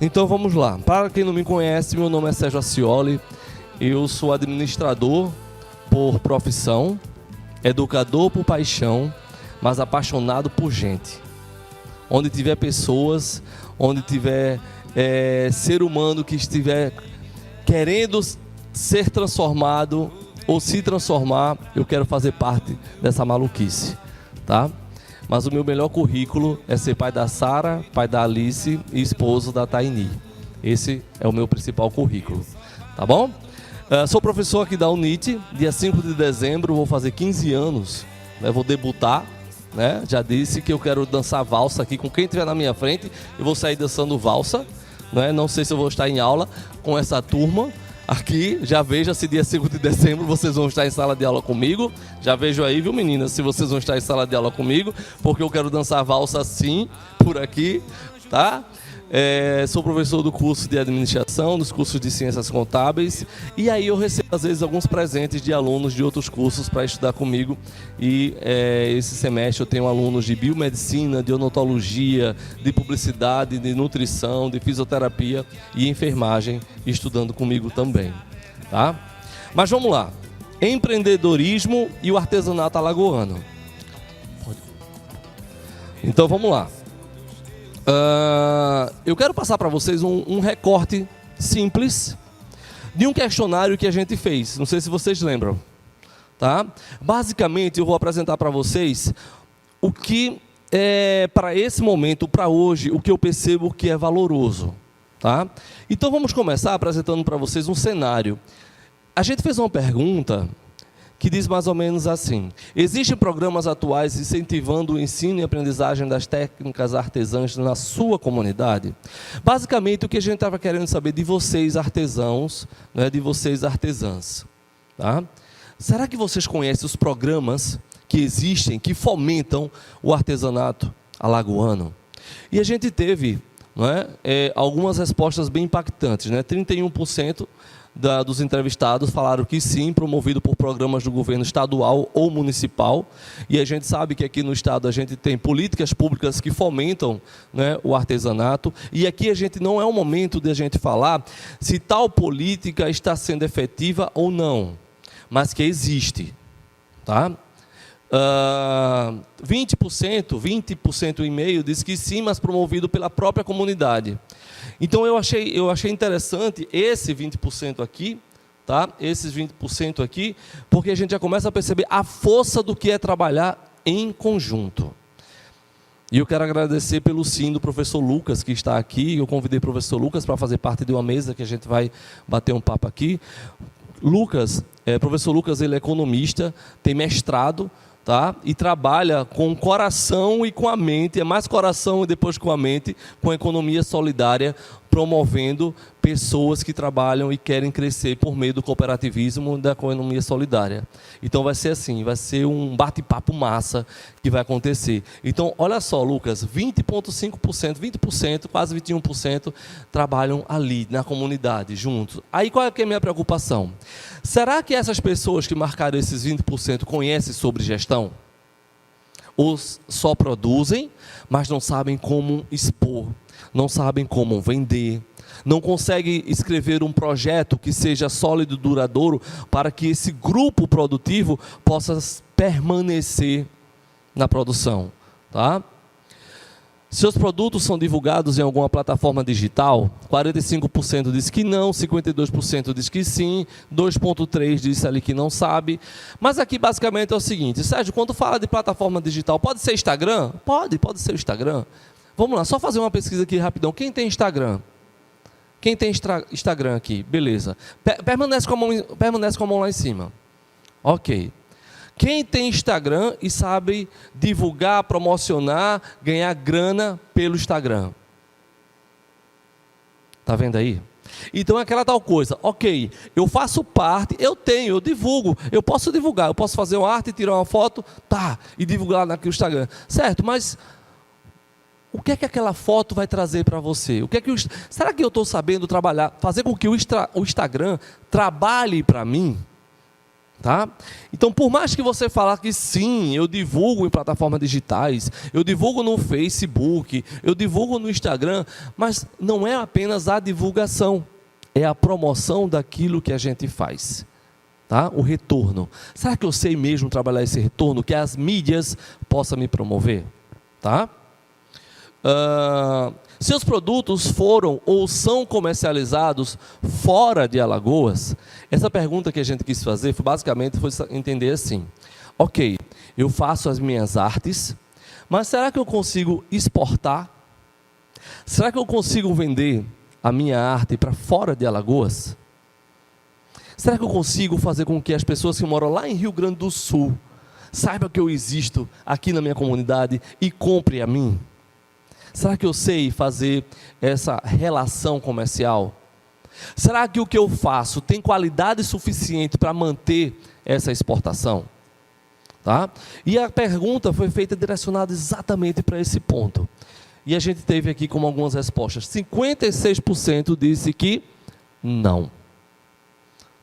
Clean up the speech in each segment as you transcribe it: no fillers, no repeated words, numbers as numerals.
Então vamos lá. Para quem não me conhece, meu nome é Sérgio Acioli. Eu sou administrador por profissão, educador por paixão, mas apaixonado por gente. Onde tiver pessoas, onde tiver ser humano que estiver querendo ser transformado ou se transformar, eu quero fazer parte dessa maluquice, tá? Mas o meu melhor currículo é ser pai da Sara, pai da Alice e esposo da Taini. Esse é o meu principal currículo, tá bom? Sou professor aqui da UNIT, dia 5 de dezembro vou fazer 15 anos, né? Vou debutar, né? Já disse que eu quero dançar valsa aqui com quem estiver na minha frente, eu vou sair dançando valsa, né? Não sei se eu vou estar em aula com essa turma aqui, já veja se dia 5 de dezembro vocês vão estar em sala de aula comigo. Já vejo aí, viu meninas, se vocês vão estar em sala de aula comigo, porque eu quero dançar valsa sim, por aqui, tá? Sou professor do curso de administração, dos cursos de ciências contábeis, e aí eu recebo às vezes alguns presentes de alunos de outros cursos para estudar comigo. E esse semestre eu tenho alunos de biomedicina, de odontologia, de publicidade, de nutrição, de fisioterapia e enfermagem estudando comigo também, tá? Mas vamos lá, empreendedorismo e o artesanato alagoano. Então vamos lá. Eu quero passar para vocês um recorte simples de um questionário que a gente fez. Não sei se vocês lembram, tá? Basicamente, eu vou apresentar para vocês o que é, para esse momento, para hoje, o que eu percebo que é valoroso, tá? Então, vamos começar apresentando para vocês um cenário. A gente fez uma pergunta que diz mais ou menos assim: existem programas atuais incentivando o ensino e aprendizagem das técnicas artesãs na sua comunidade? Basicamente, o que a gente estava querendo saber de vocês artesãos, né, de vocês artesãs, tá? Será que vocês conhecem os programas que existem, que fomentam o artesanato alagoano? E a gente teve, né, algumas respostas bem impactantes, né? 31% dos entrevistados falaram que sim, promovido por programas do governo estadual ou municipal. E a gente sabe que aqui no estado a gente tem políticas públicas que fomentam, né, o artesanato. E aqui a gente não é o momento de a gente falar se tal política está sendo efetiva ou não, mas que existe, tá? 20% e meio diz que sim, mas promovido pela própria comunidade. Então eu achei interessante esse 20% aqui, tá? Esses 20% aqui, porque a gente já começa a perceber a força do que é trabalhar em conjunto. E eu quero agradecer pelo sim do professor Lucas, que está aqui. Eu convidei o professor Lucas para fazer parte de uma mesa que a gente vai bater um papo aqui. Professor Lucas, ele é economista, tem mestrado, tá? E trabalha com o coração e com a mente, é mais coração e depois com a mente, com a economia solidária, promovendo pessoas que trabalham e querem crescer por meio do cooperativismo da economia solidária. Então vai ser assim, vai ser um bate-papo massa que vai acontecer. Então, olha só, Lucas, 20%, quase 21% trabalham ali na comunidade, juntos. Aí qual é que é a minha preocupação? Será que essas pessoas que marcaram esses 20% conhecem sobre gestão? Ou só produzem, mas não sabem como expor, não sabem como vender, não conseguem escrever um projeto que seja sólido e duradouro para que esse grupo produtivo possa permanecer na produção, tá? Seus produtos são divulgados em alguma plataforma digital? 45% diz que não, 52% diz que sim, 2,3% disse ali que não sabe. Mas aqui basicamente é o seguinte: Sérgio, quando fala de plataforma digital, pode ser Instagram? Pode ser o Instagram. Vamos lá, só fazer uma pesquisa aqui rapidão. Quem tem Instagram? Quem tem Instagram aqui? Beleza. Permanece com a mão lá em cima. Ok. Quem tem Instagram e sabe divulgar, promocionar, ganhar grana pelo Instagram? Tá vendo aí? Então é aquela tal coisa, ok, eu faço parte, eu divulgo, eu posso divulgar, eu posso fazer uma arte, tirar uma foto, tá, e divulgar naquele Instagram, certo, mas o que é que aquela foto vai trazer para você? Será que eu estou sabendo trabalhar, fazer com que o Instagram trabalhe para mim? Tá? Então, por mais que você falar que sim, eu divulgo em plataformas digitais, eu divulgo no Facebook, eu divulgo no Instagram, mas não é apenas a divulgação, é a promoção daquilo que a gente faz. Tá? O retorno. Será que eu sei mesmo trabalhar esse retorno? Que as mídias possam me promover? Tá? Seus produtos foram ou são comercializados fora de Alagoas? Essa pergunta que a gente quis fazer foi entender assim: ok, eu faço as minhas artes, mas será que eu consigo exportar? Será que eu consigo vender a minha arte para fora de Alagoas? Será que eu consigo fazer com que as pessoas que moram lá em Rio Grande do Sul saibam que eu existo aqui na minha comunidade e comprem a mim? Será que eu sei fazer essa relação comercial? Será que o que eu faço tem qualidade suficiente para manter essa exportação? Tá? E a pergunta foi feita direcionada exatamente para esse ponto. E a gente teve aqui como algumas respostas. 56% disse que não.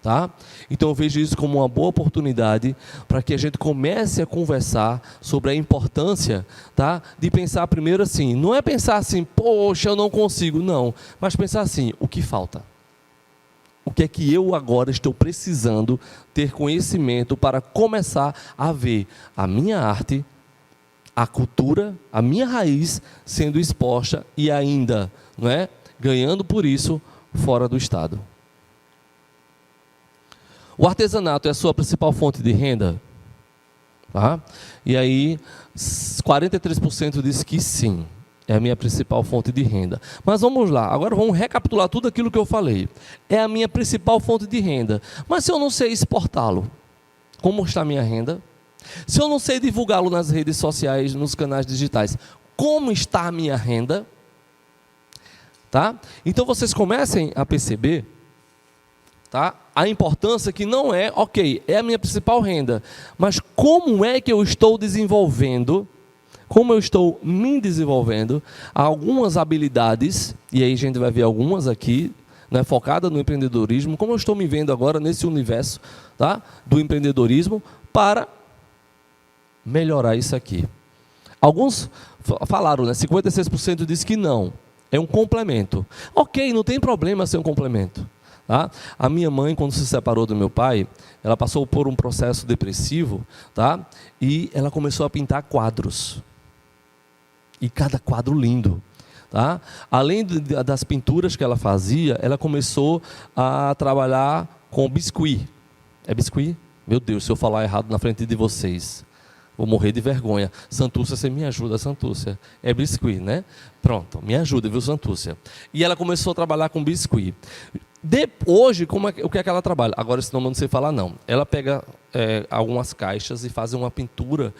Tá? Então eu vejo isso como uma boa oportunidade para que a gente comece a conversar sobre a importância, tá, de pensar primeiro assim, não é pensar assim, poxa, eu não consigo, não, mas pensar assim, o que falta? O que é que eu agora estou precisando ter conhecimento para começar a ver a minha arte, a cultura, a minha raiz sendo exposta e ainda, não é, ganhando por isso fora do estado. O artesanato é a sua principal fonte de renda? Tá? E aí, 43% disse que sim, é a minha principal fonte de renda. Mas vamos lá, agora vamos recapitular tudo aquilo que eu falei. É a minha principal fonte de renda. Mas se eu não sei exportá-lo, como está a minha renda? Se eu não sei divulgá-lo nas redes sociais, nos canais digitais, como está a minha renda? Tá? Então vocês comecem a perceber, tá, a importância que não é, ok, é a minha principal renda, mas como é que eu estou desenvolvendo, como eu estou me desenvolvendo, algumas habilidades, e aí a gente vai ver algumas aqui, né, focada no empreendedorismo, como eu estou me vendo agora nesse universo, tá, do empreendedorismo, para melhorar isso aqui. Alguns falaram, né, 56% disse que não, é um complemento. Ok, não tem problema ser um complemento. Tá? A minha mãe, quando se separou do meu pai, ela passou por um processo depressivo, tá? E ela começou a pintar quadros. E cada quadro lindo. Tá? Além das pinturas que ela fazia, ela começou a trabalhar com biscuit. É biscuit? Meu Deus, se eu falar errado na frente de vocês, vou morrer de vergonha. Santúcia, você me ajuda, Santúcia. É biscuit, né? Pronto, me ajuda, viu, Santúcia? E ela começou a trabalhar com biscuit. Hoje, o que é que ela trabalha? Agora esse nome eu não sei falar não. Ela pega algumas caixas e faz uma pintura,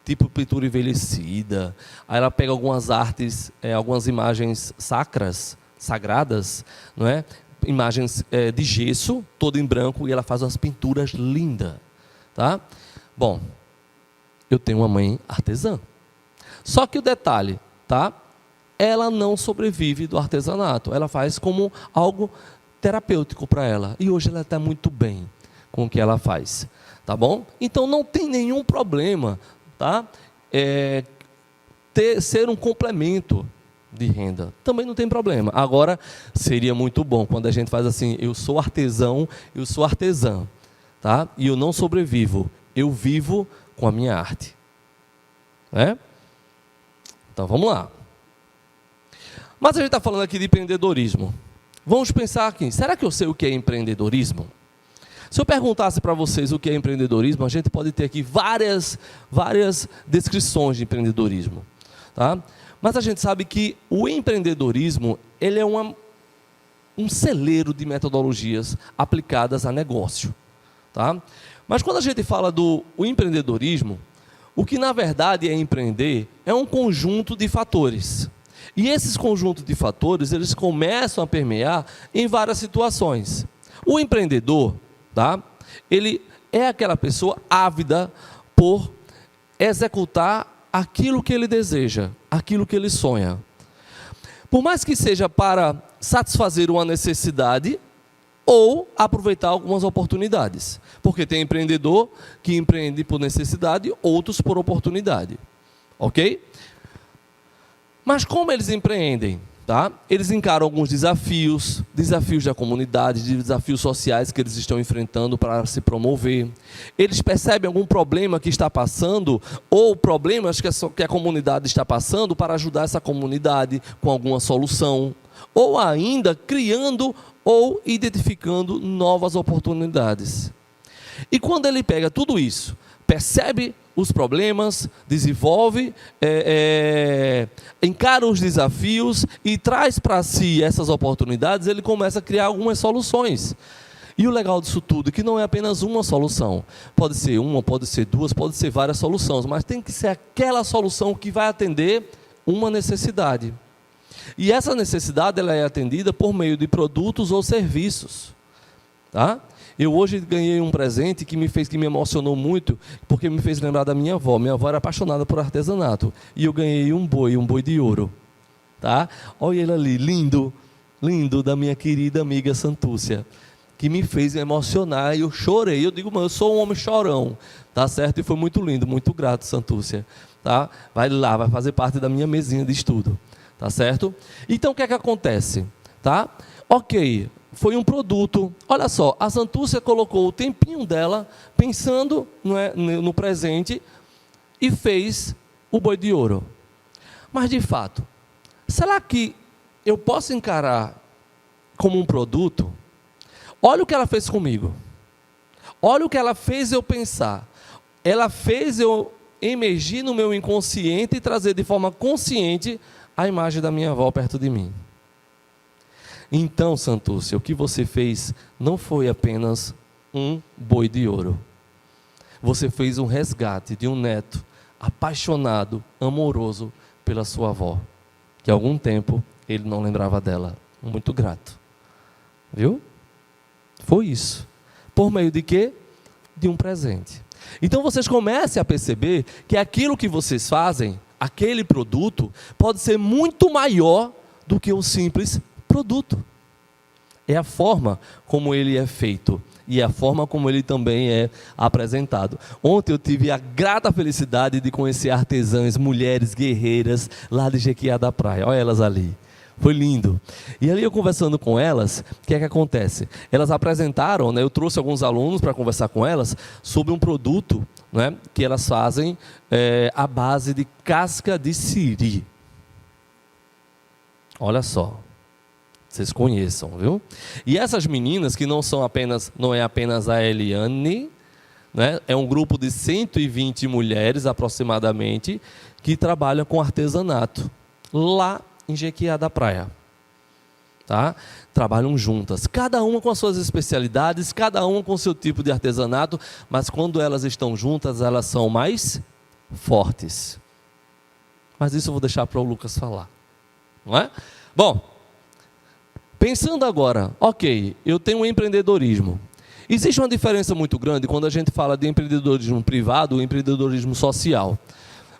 tipo pintura envelhecida. Aí ela pega algumas artes, algumas imagens sagradas, não é? Imagens de gesso, todo em branco, e ela faz umas pinturas lindas. Tá? Bom, eu tenho uma mãe artesã. Só que o detalhe, tá? Ela não sobrevive do artesanato. Ela faz como algo terapêutico para ela. E hoje ela está muito bem com o que ela faz. Tá bom? Então não tem nenhum problema, tá? Ser um complemento de renda. Também não tem problema. Agora, seria muito bom quando a gente faz assim, eu sou artesão, eu sou artesã. Tá? E eu não sobrevivo. Eu vivo com a minha arte. Né? Então vamos lá. Mas a gente está falando aqui de empreendedorismo. Vamos pensar aqui, será que eu sei o que é empreendedorismo? Se eu perguntasse para vocês o que é empreendedorismo, a gente pode ter aqui várias descrições de empreendedorismo. Tá? Mas a gente sabe que o empreendedorismo ele é um celeiro de metodologias aplicadas a negócio. Tá? Mas quando a gente fala do empreendedorismo, o que na verdade é empreender é um conjunto de fatores. E esses conjuntos de fatores, eles começam a permear em várias situações. O empreendedor, tá? Ele é aquela pessoa ávida por executar aquilo que ele deseja, aquilo que ele sonha. Por mais que seja para satisfazer uma necessidade, ou aproveitar algumas oportunidades. Porque tem empreendedor que empreende por necessidade, outros por oportunidade. Ok? Mas como eles empreendem? Tá? Eles encaram alguns desafios da comunidade, desafios sociais que eles estão enfrentando para se promover. Eles percebem algum problema que está passando, ou problemas que a comunidade está passando, para ajudar essa comunidade com alguma solução. Ou ainda criando ou identificando novas oportunidades. E quando ele pega tudo isso, percebe os problemas, desenvolve, encara os desafios e traz para si essas oportunidades, ele começa a criar algumas soluções. E o legal disso tudo é que não é apenas uma solução. Pode ser uma, pode ser duas, pode ser várias soluções, mas tem que ser aquela solução que vai atender uma necessidade. E essa necessidade ela é atendida por meio de produtos ou serviços. Tá? Eu hoje ganhei um presente que me emocionou muito, porque me fez lembrar da minha avó. Minha avó era apaixonada por artesanato. E eu ganhei um boi de ouro. Tá? Olha ele ali, lindo, lindo, da minha querida amiga Santúcia, que me fez me emocionar e eu chorei. Eu digo, mano, eu sou um homem chorão. Tá certo? E foi muito lindo, muito grato, Santúcia. Tá? Vai lá, vai fazer parte da minha mesinha de estudo. Tá certo? Então o que é que acontece? Tá? Ok. Foi um produto, olha só, a Santúcia colocou o tempinho dela, pensando no presente, e fez o boi de ouro. Mas de fato, será que eu posso encarar como um produto? Olha o que ela fez comigo, olha o que ela fez eu pensar, ela fez eu emergir no meu inconsciente e trazer de forma consciente a imagem da minha avó perto de mim. Então, Santúcia, o que você fez não foi apenas um boi de ouro. Você fez um resgate de um neto apaixonado, amoroso pela sua avó, que há algum tempo ele não lembrava dela. Muito grato. Viu? Foi isso. Por meio de quê? De um presente. Então vocês comecem a perceber que aquilo que vocês fazem, aquele produto, pode ser muito maior do que um simples produto. É a forma como ele é feito e a forma como ele também é apresentado. Ontem eu tive a grata felicidade de conhecer artesãs, mulheres guerreiras lá de Jequiá da Praia. Olha elas ali. Foi lindo. E ali eu conversando com elas, o que é que acontece? Elas apresentaram, eu trouxe alguns alunos para conversar com elas sobre um produto, que elas fazem à base de casca de siri. Olha só. Vocês conheçam, viu? E essas meninas, que não é apenas a Eliane, é um grupo de 120 mulheres aproximadamente, que trabalham com artesanato, lá em Jequiá da Praia. Tá? Trabalham juntas, cada uma com as suas especialidades, cada uma com o seu tipo de artesanato, mas quando elas estão juntas, elas são mais fortes. Mas isso eu vou deixar para o Lucas falar. Não é? Bom, pensando agora, ok, eu tenho um empreendedorismo. Existe uma diferença muito grande quando a gente fala de empreendedorismo privado ou empreendedorismo social.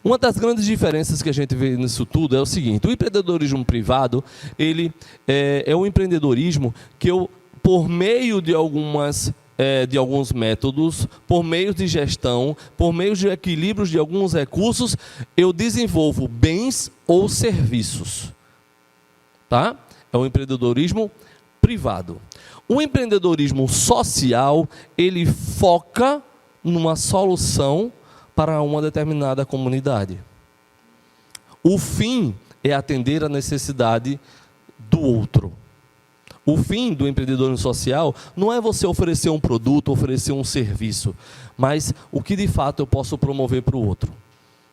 Uma das grandes diferenças que a gente vê nisso tudo é o seguinte: o empreendedorismo privado, ele é um empreendedorismo que eu, por meio de alguns métodos, por meio de gestão, por meio de equilíbrios de alguns recursos, eu desenvolvo bens ou serviços. Tá? É o empreendedorismo privado. O empreendedorismo social, ele foca numa solução para uma determinada comunidade. O fim é atender a necessidade do outro. O fim do empreendedorismo social não é você oferecer um produto, oferecer um serviço, mas o que de fato eu posso promover para o outro.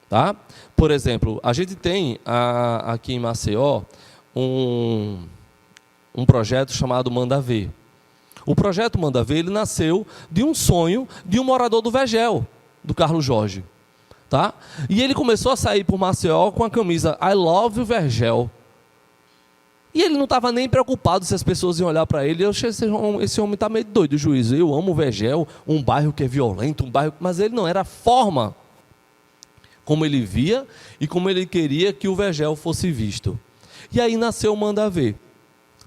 Tá? Por exemplo, a gente tem aqui em Maceió um projeto chamado Manda Ver. O projeto Manda Ver, ele nasceu de um sonho de um morador do Vegel, do Carlos Jorge. Tá? E ele começou a sair por Maceió com a camisa I Love Vergel. E ele não estava nem preocupado se as pessoas iam olhar para ele. Eu achei, esse homem está meio doido, o juiz. Eu amo o Vergel, um bairro que é violento, mas ele não era a forma como ele via e como ele queria que o Vergel fosse visto. E aí nasceu o Manda Ver.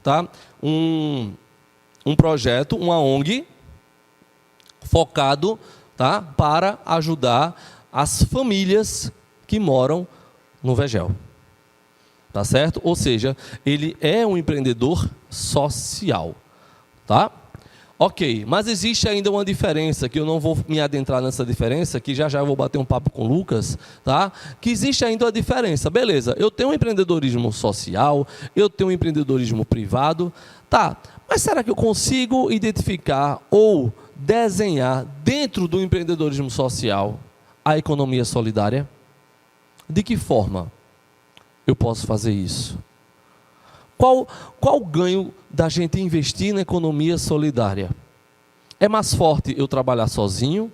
Tá? Um um projeto, uma ONG, focado, tá, para ajudar as famílias que moram no Vegel. Tá certo? Ou seja, ele é um empreendedor social. Tá? Ok, mas existe ainda uma diferença, que eu não vou me adentrar nessa diferença, que já eu vou bater um papo com o Lucas, tá? Que existe ainda uma diferença. Beleza, eu tenho um empreendedorismo social, eu tenho um empreendedorismo privado, tá? Mas será que eu consigo identificar ou desenhar dentro do empreendedorismo social a economia solidária? De que forma eu posso fazer isso? Qual o ganho da gente investir na economia solidária? É mais forte eu trabalhar sozinho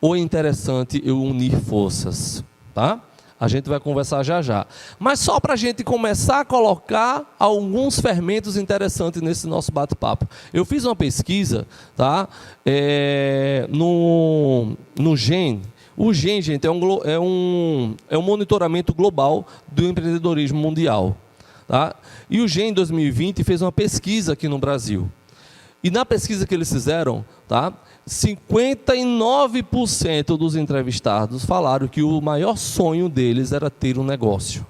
ou é interessante eu unir forças? Tá? A gente vai conversar já já. Mas só para a gente começar a colocar alguns fermentos interessantes nesse nosso bate-papo. Eu fiz uma pesquisa, tá? No GEM. O GEM, gente, é um monitoramento global do empreendedorismo mundial. Tá? E o GEM, em 2020, fez uma pesquisa aqui no Brasil. E na pesquisa que eles fizeram, tá, 59% dos entrevistados falaram que o maior sonho deles era ter um negócio.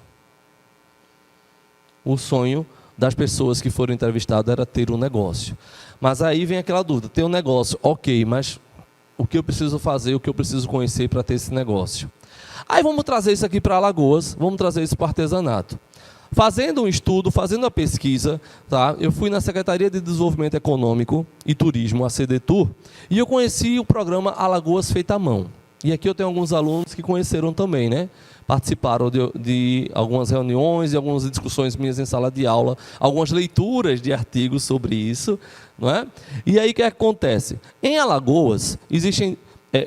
O sonho das pessoas que foram entrevistadas era ter um negócio. Mas aí vem aquela dúvida, ter um negócio, ok, mas o que eu preciso fazer, o que eu preciso conhecer para ter esse negócio? Aí vamos trazer isso aqui para Alagoas, vamos trazer isso para o artesanato. Fazendo um estudo, fazendo a pesquisa, tá? Eu fui na Secretaria de Desenvolvimento Econômico e Turismo, a CDTUR, e eu conheci o programa Alagoas Feita à Mão. E aqui eu tenho alguns alunos que conheceram também, né? Participaram de algumas reuniões e algumas discussões minhas em sala de aula, algumas leituras de artigos sobre isso, não é? E aí o que acontece? Em Alagoas existem...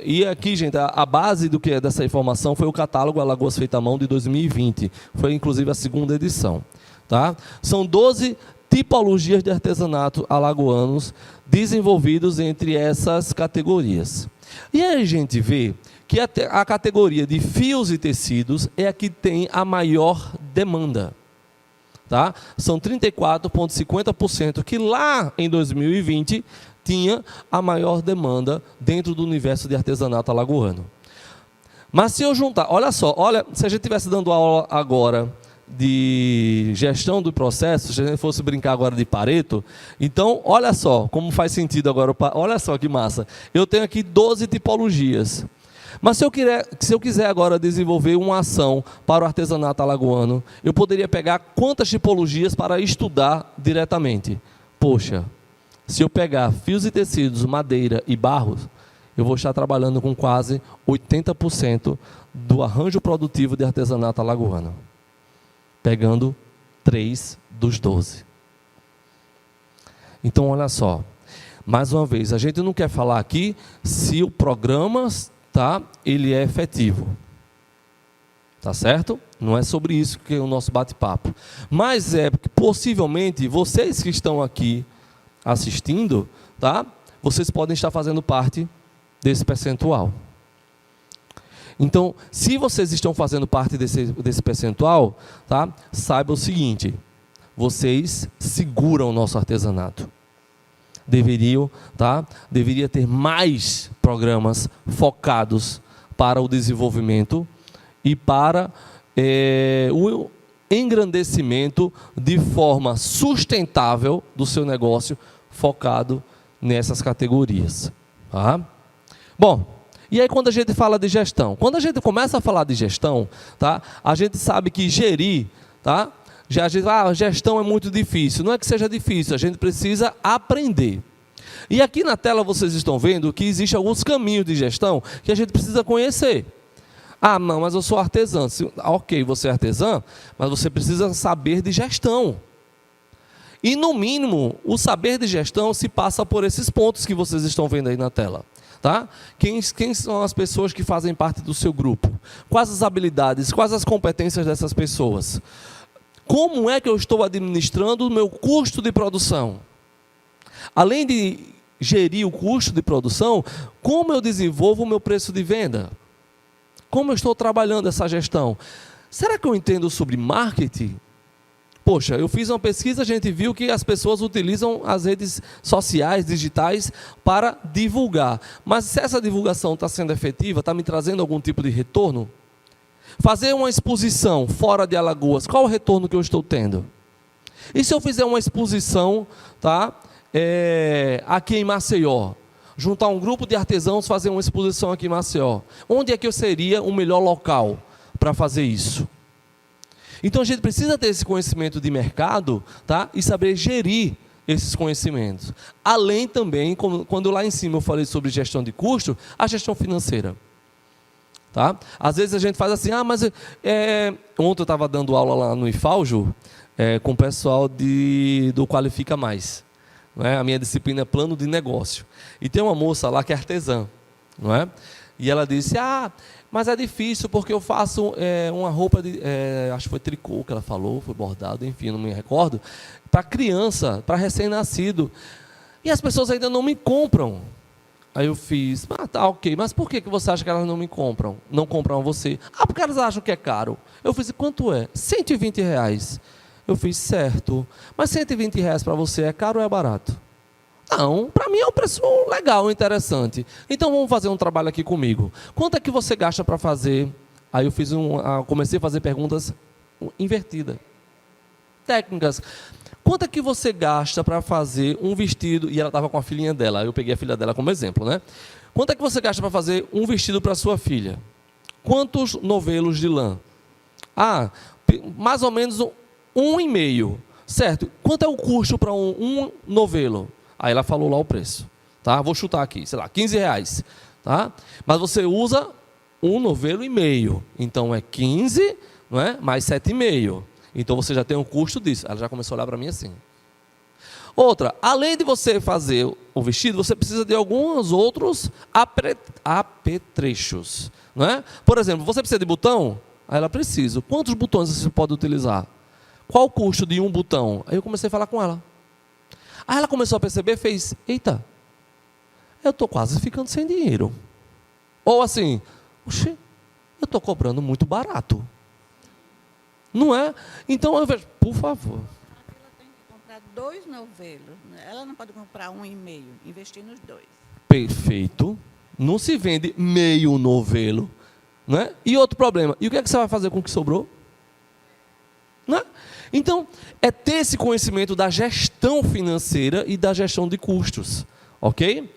e aqui, gente, a base do que é dessa informação foi o catálogo Alagoas Feita à Mão de 2020. Foi, inclusive, a segunda edição. Tá? São 12 tipologias de artesanato alagoanos desenvolvidos entre essas categorias. E aí a gente vê que a categoria de fios e tecidos é a que tem a maior demanda. Tá? São 34,50% que lá em 2020... tinha a maior demanda dentro do universo de artesanato alagoano. Mas se eu juntar, olha só, se a gente estivesse dando aula agora de gestão do processo, se a gente fosse brincar agora de Pareto, então olha só como faz sentido agora, olha só que massa, eu tenho aqui 12 tipologias. Mas se eu quiser agora desenvolver uma ação para o artesanato alagoano, eu poderia pegar quantas tipologias para estudar diretamente? Poxa, se eu pegar fios e tecidos, madeira e barro, eu vou estar trabalhando com quase 80% do arranjo produtivo de artesanato alagoano. Pegando 3 dos 12. Então, olha só. Mais uma vez, a gente não quer falar aqui se o programa, tá, ele é efetivo. Tá certo? Não é sobre isso que é o nosso bate-papo. Mas é porque, possivelmente, vocês que estão aqui assistindo, tá? Vocês podem estar fazendo parte desse percentual. Então, se vocês estão fazendo parte desse percentual, tá? Saiba o seguinte, vocês seguram o nosso artesanato. Deveria ter mais programas focados para o desenvolvimento e para o engrandecimento de forma sustentável do seu negócio, focado nessas categorias. Tá? Bom, e aí quando a gente fala de gestão? Quando a gente começa a falar de gestão, tá? A gente sabe que gerir, tá? A gestão é muito difícil. Não é que seja difícil, a gente precisa aprender. E aqui na tela vocês estão vendo que existem alguns caminhos de gestão que a gente precisa conhecer. Ah, não, mas eu sou artesã. Ok, você é artesã, mas você precisa saber de gestão. E, no mínimo, o saber de gestão se passa por esses pontos que vocês estão vendo aí na tela. Tá? Quem são as pessoas que fazem parte do seu grupo? Quais as habilidades, quais as competências dessas pessoas? Como é que eu estou administrando o meu custo de produção? Além de gerir o custo de produção, como eu desenvolvo o meu preço de venda? Como eu estou trabalhando essa gestão? Será que eu entendo sobre marketing? Poxa, eu fiz uma pesquisa, a gente viu que as pessoas utilizam as redes sociais, digitais, para divulgar. Mas se essa divulgação está sendo efetiva, está me trazendo algum tipo de retorno? Fazer uma exposição fora de Alagoas, qual o retorno que eu estou tendo? E se eu fizer uma exposição, tá, aqui em Maceió? Juntar um grupo de artesãos, fazer uma exposição aqui em Maceió. Onde é que eu seria o melhor local para fazer isso? Então a gente precisa ter esse conhecimento de mercado, tá? E saber gerir esses conhecimentos. Além também, quando lá em cima eu falei sobre gestão de custo, a gestão financeira. Tá? Às vezes a gente faz assim, mas ontem eu estava dando aula lá no IFALJO com o pessoal do Qualifica Mais. Não é? A minha disciplina é plano de negócio. E tem uma moça lá que é artesã. Não é? E ela disse, mas é difícil porque eu faço uma roupa, acho que foi tricô que ela falou, foi bordado, enfim, não me recordo, para criança, para recém-nascido. E as pessoas ainda não me compram. Aí eu fiz, tá ok, mas por que você acha que elas não me compram? Não compram a você? Porque elas acham que é caro. Eu fiz, quanto é? R$120. Eu fiz, certo. Mas R$120 para você é caro ou é barato? Não, para mim é um preço legal, interessante. Então vamos fazer um trabalho aqui comigo. Quanto é que você gasta para fazer? Aí eu fiz comecei a fazer perguntas invertidas. Técnicas. Quanto é que você gasta para fazer um vestido? E ela estava com a filhinha dela, eu peguei a filha dela como exemplo, né? Quanto é que você gasta para fazer um vestido para sua filha? Quantos novelos de lã? Mais ou menos 1,5. Certo. Quanto é o custo para um novelo? Aí ela falou lá o preço. Tá? Vou chutar aqui, sei lá, R$15. Tá? Mas você usa um novelo e meio. Então é 15, não é? Mais 7,5. Então você já tem um custo disso. Ela já começou a olhar para mim assim. Outra, além de você fazer o vestido, você precisa de alguns outros apetrechos. Não é? Por exemplo, você precisa de botão? Aí ela precisa. Quantos botões você pode utilizar? Qual o custo de um botão? Aí eu comecei a falar com ela. Aí ela começou a perceber, fez, eita, eu estou quase ficando sem dinheiro. Ou assim, oxe, eu estou cobrando muito barato. Não é? Então eu vejo, por favor. Ela tem que comprar 2 novelos. Ela não pode comprar 1,5, investir nos 2. Perfeito. Não se vende meio novelo. Não é? E outro problema, e o que é que você vai fazer com o que sobrou? Não é? Então, é ter esse conhecimento da gestão financeira e da gestão de custos. Ok?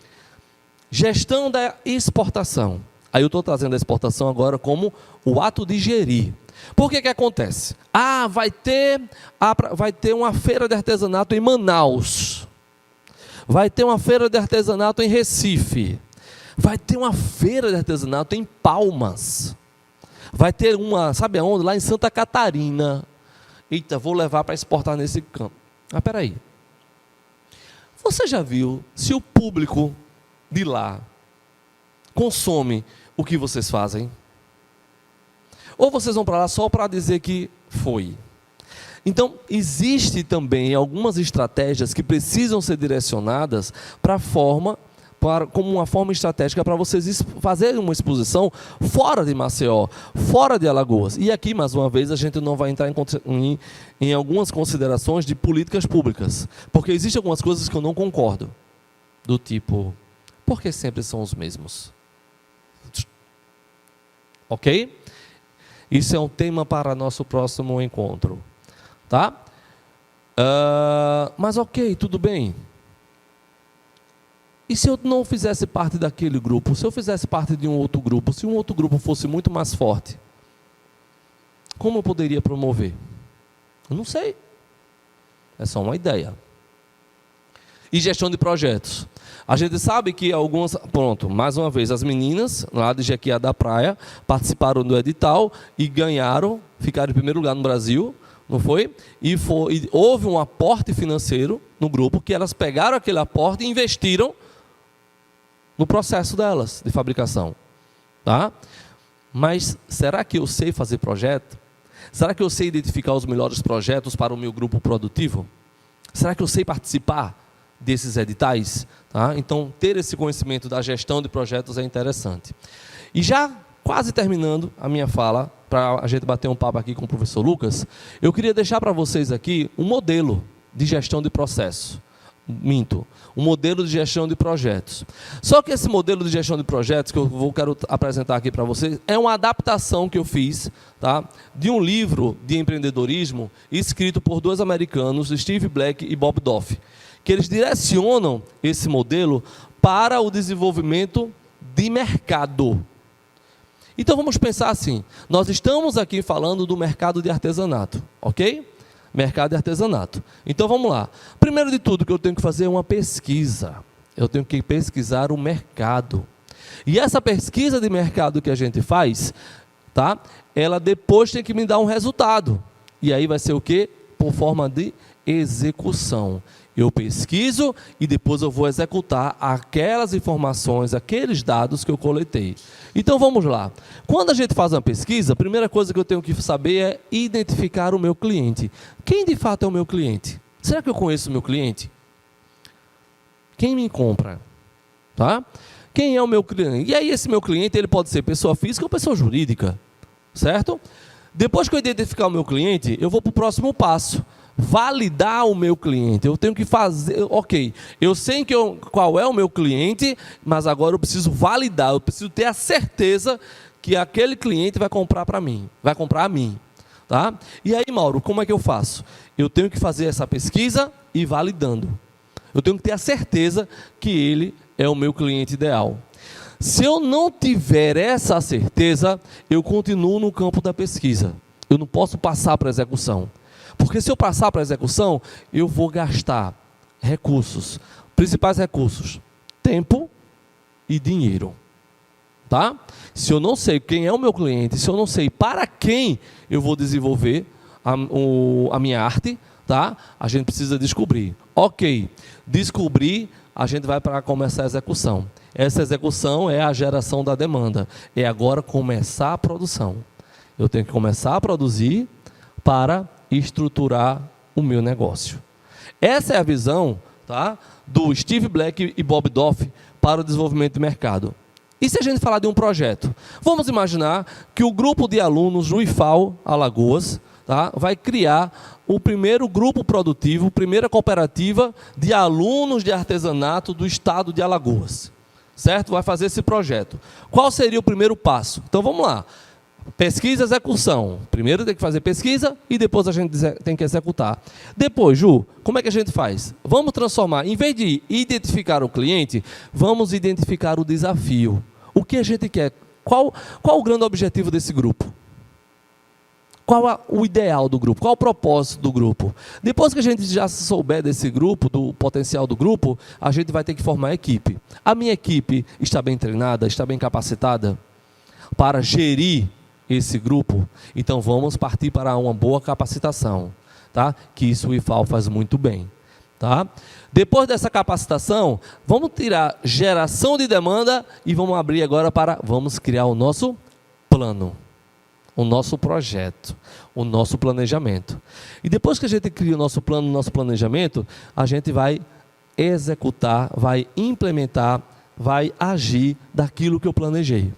Gestão da exportação. Aí eu estou trazendo a exportação agora como o ato de gerir. Por que acontece? Vai ter uma feira de artesanato em Manaus. Vai ter uma feira de artesanato em Recife. Vai ter uma feira de artesanato em Palmas. Vai ter uma, sabe aonde? Lá em Santa Catarina. Eita, vou levar para exportar nesse campo. Peraí. Você já viu se o público de lá consome o que vocês fazem? Ou vocês vão para lá só para dizer que foi? Então, existe também algumas estratégias que precisam ser direcionadas como uma forma estratégica para vocês fazerem uma exposição fora de Maceió, fora de Alagoas. E aqui, mais uma vez, a gente não vai entrar em algumas considerações de políticas públicas, porque existem algumas coisas que eu não concordo, do tipo, por que sempre são os mesmos? Ok? Isso é um tema para nosso próximo encontro. Tá? Mas ok, tudo bem. E se eu não fizesse parte daquele grupo? Se eu fizesse parte de um outro grupo? Se um outro grupo fosse muito mais forte? Como eu poderia promover? Eu não sei. É só uma ideia. E gestão de projetos. A gente sabe que algumas... Pronto, mais uma vez, as meninas lá de Jequiá da Praia participaram do edital e ganharam, ficaram em primeiro lugar no Brasil, não foi? E houve um aporte financeiro no grupo, que elas pegaram aquele aporte e investiram no processo delas de fabricação. Tá? Mas será que eu sei fazer projeto? Será que eu sei identificar os melhores projetos para o meu grupo produtivo? Será que eu sei participar desses editais? Tá? Então, ter esse conhecimento da gestão de projetos é interessante. E já quase terminando a minha fala, para a gente bater um papo aqui com o professor Lucas, eu queria deixar para vocês aqui um modelo de gestão de processo. Um modelo de gestão de projetos. Só que esse modelo de gestão de projetos que eu quero apresentar aqui para vocês é uma adaptação que eu fiz, tá, de um livro de empreendedorismo escrito por dois americanos, Steve Black e Bob Doff, que eles direcionam esse modelo para o desenvolvimento de mercado. Então vamos pensar assim, nós estamos aqui falando do mercado de artesanato, ok? Mercado de artesanato. Então vamos lá. Primeiro de tudo que eu tenho que fazer é uma pesquisa. Eu tenho que pesquisar o mercado. E essa pesquisa de mercado que a gente faz, tá? Ela depois tem que me dar um resultado. E aí vai ser o quê? Por forma de execução. Eu pesquiso e depois eu vou executar aquelas informações, aqueles dados que eu coletei. Então vamos lá. Quando a gente faz uma pesquisa, a primeira coisa que eu tenho que saber é identificar o meu cliente. Quem de fato é o meu cliente? Será que eu conheço o meu cliente? Quem me compra? Tá? Quem é o meu cliente? E aí esse meu cliente ele pode ser pessoa física ou pessoa jurídica. Certo? Depois que eu identificar o meu cliente, eu vou para o próximo passo. Validar o meu cliente. Eu tenho que fazer, ok, eu sei qual é o meu cliente, mas agora eu preciso validar, eu preciso ter a certeza que aquele cliente vai comprar para mim, vai comprar a mim. Tá? E aí, Mauro, como é que eu faço? Eu tenho que fazer essa pesquisa e validando. Eu tenho que ter a certeza que ele é o meu cliente ideal. Se eu não tiver essa certeza, eu continuo no campo da pesquisa. Eu não posso passar para a execução. Porque se eu passar para a execução, eu vou gastar recursos. Principais recursos: tempo e dinheiro. Tá? Se eu não sei quem é o meu cliente, se eu não sei para quem eu vou desenvolver a minha arte, tá? A gente precisa descobrir. Ok, descobrir, a gente vai para começar a execução. Essa execução é a geração da demanda. É agora começar a produção. Eu tenho que começar a produzir para estruturar o meu negócio. Essa é a visão, tá, do Steve Black e Bob Doff para o desenvolvimento de mercado. E se a gente falar de um projeto? Vamos imaginar que o grupo de alunos do IFAL Alagoas, tá, vai criar o primeiro grupo produtivo, primeira cooperativa de alunos de artesanato do estado de Alagoas. Certo? Vai fazer esse projeto. Qual seria o primeiro passo? Então vamos lá. Pesquisa e execução. Primeiro tem que fazer pesquisa e depois a gente tem que executar. Depois, Ju, como é que a gente faz? Vamos transformar, em vez de identificar o cliente, vamos identificar o desafio. O que a gente quer? Qual o grande objetivo desse grupo? Qual o ideal do grupo? Qual o propósito do grupo? Depois que a gente já souber desse grupo, do potencial do grupo, a gente vai ter que formar a equipe. A minha equipe está bem treinada, está bem capacitada para gerir esse grupo? Então vamos partir para uma boa capacitação, tá? Que isso o IFAL faz muito bem, tá? Depois dessa capacitação, vamos tirar geração de demanda e vamos abrir agora vamos criar o nosso plano, o nosso projeto, o nosso planejamento. E depois que a gente cria o nosso plano, o nosso planejamento, a gente vai executar, vai implementar, vai agir daquilo que eu planejei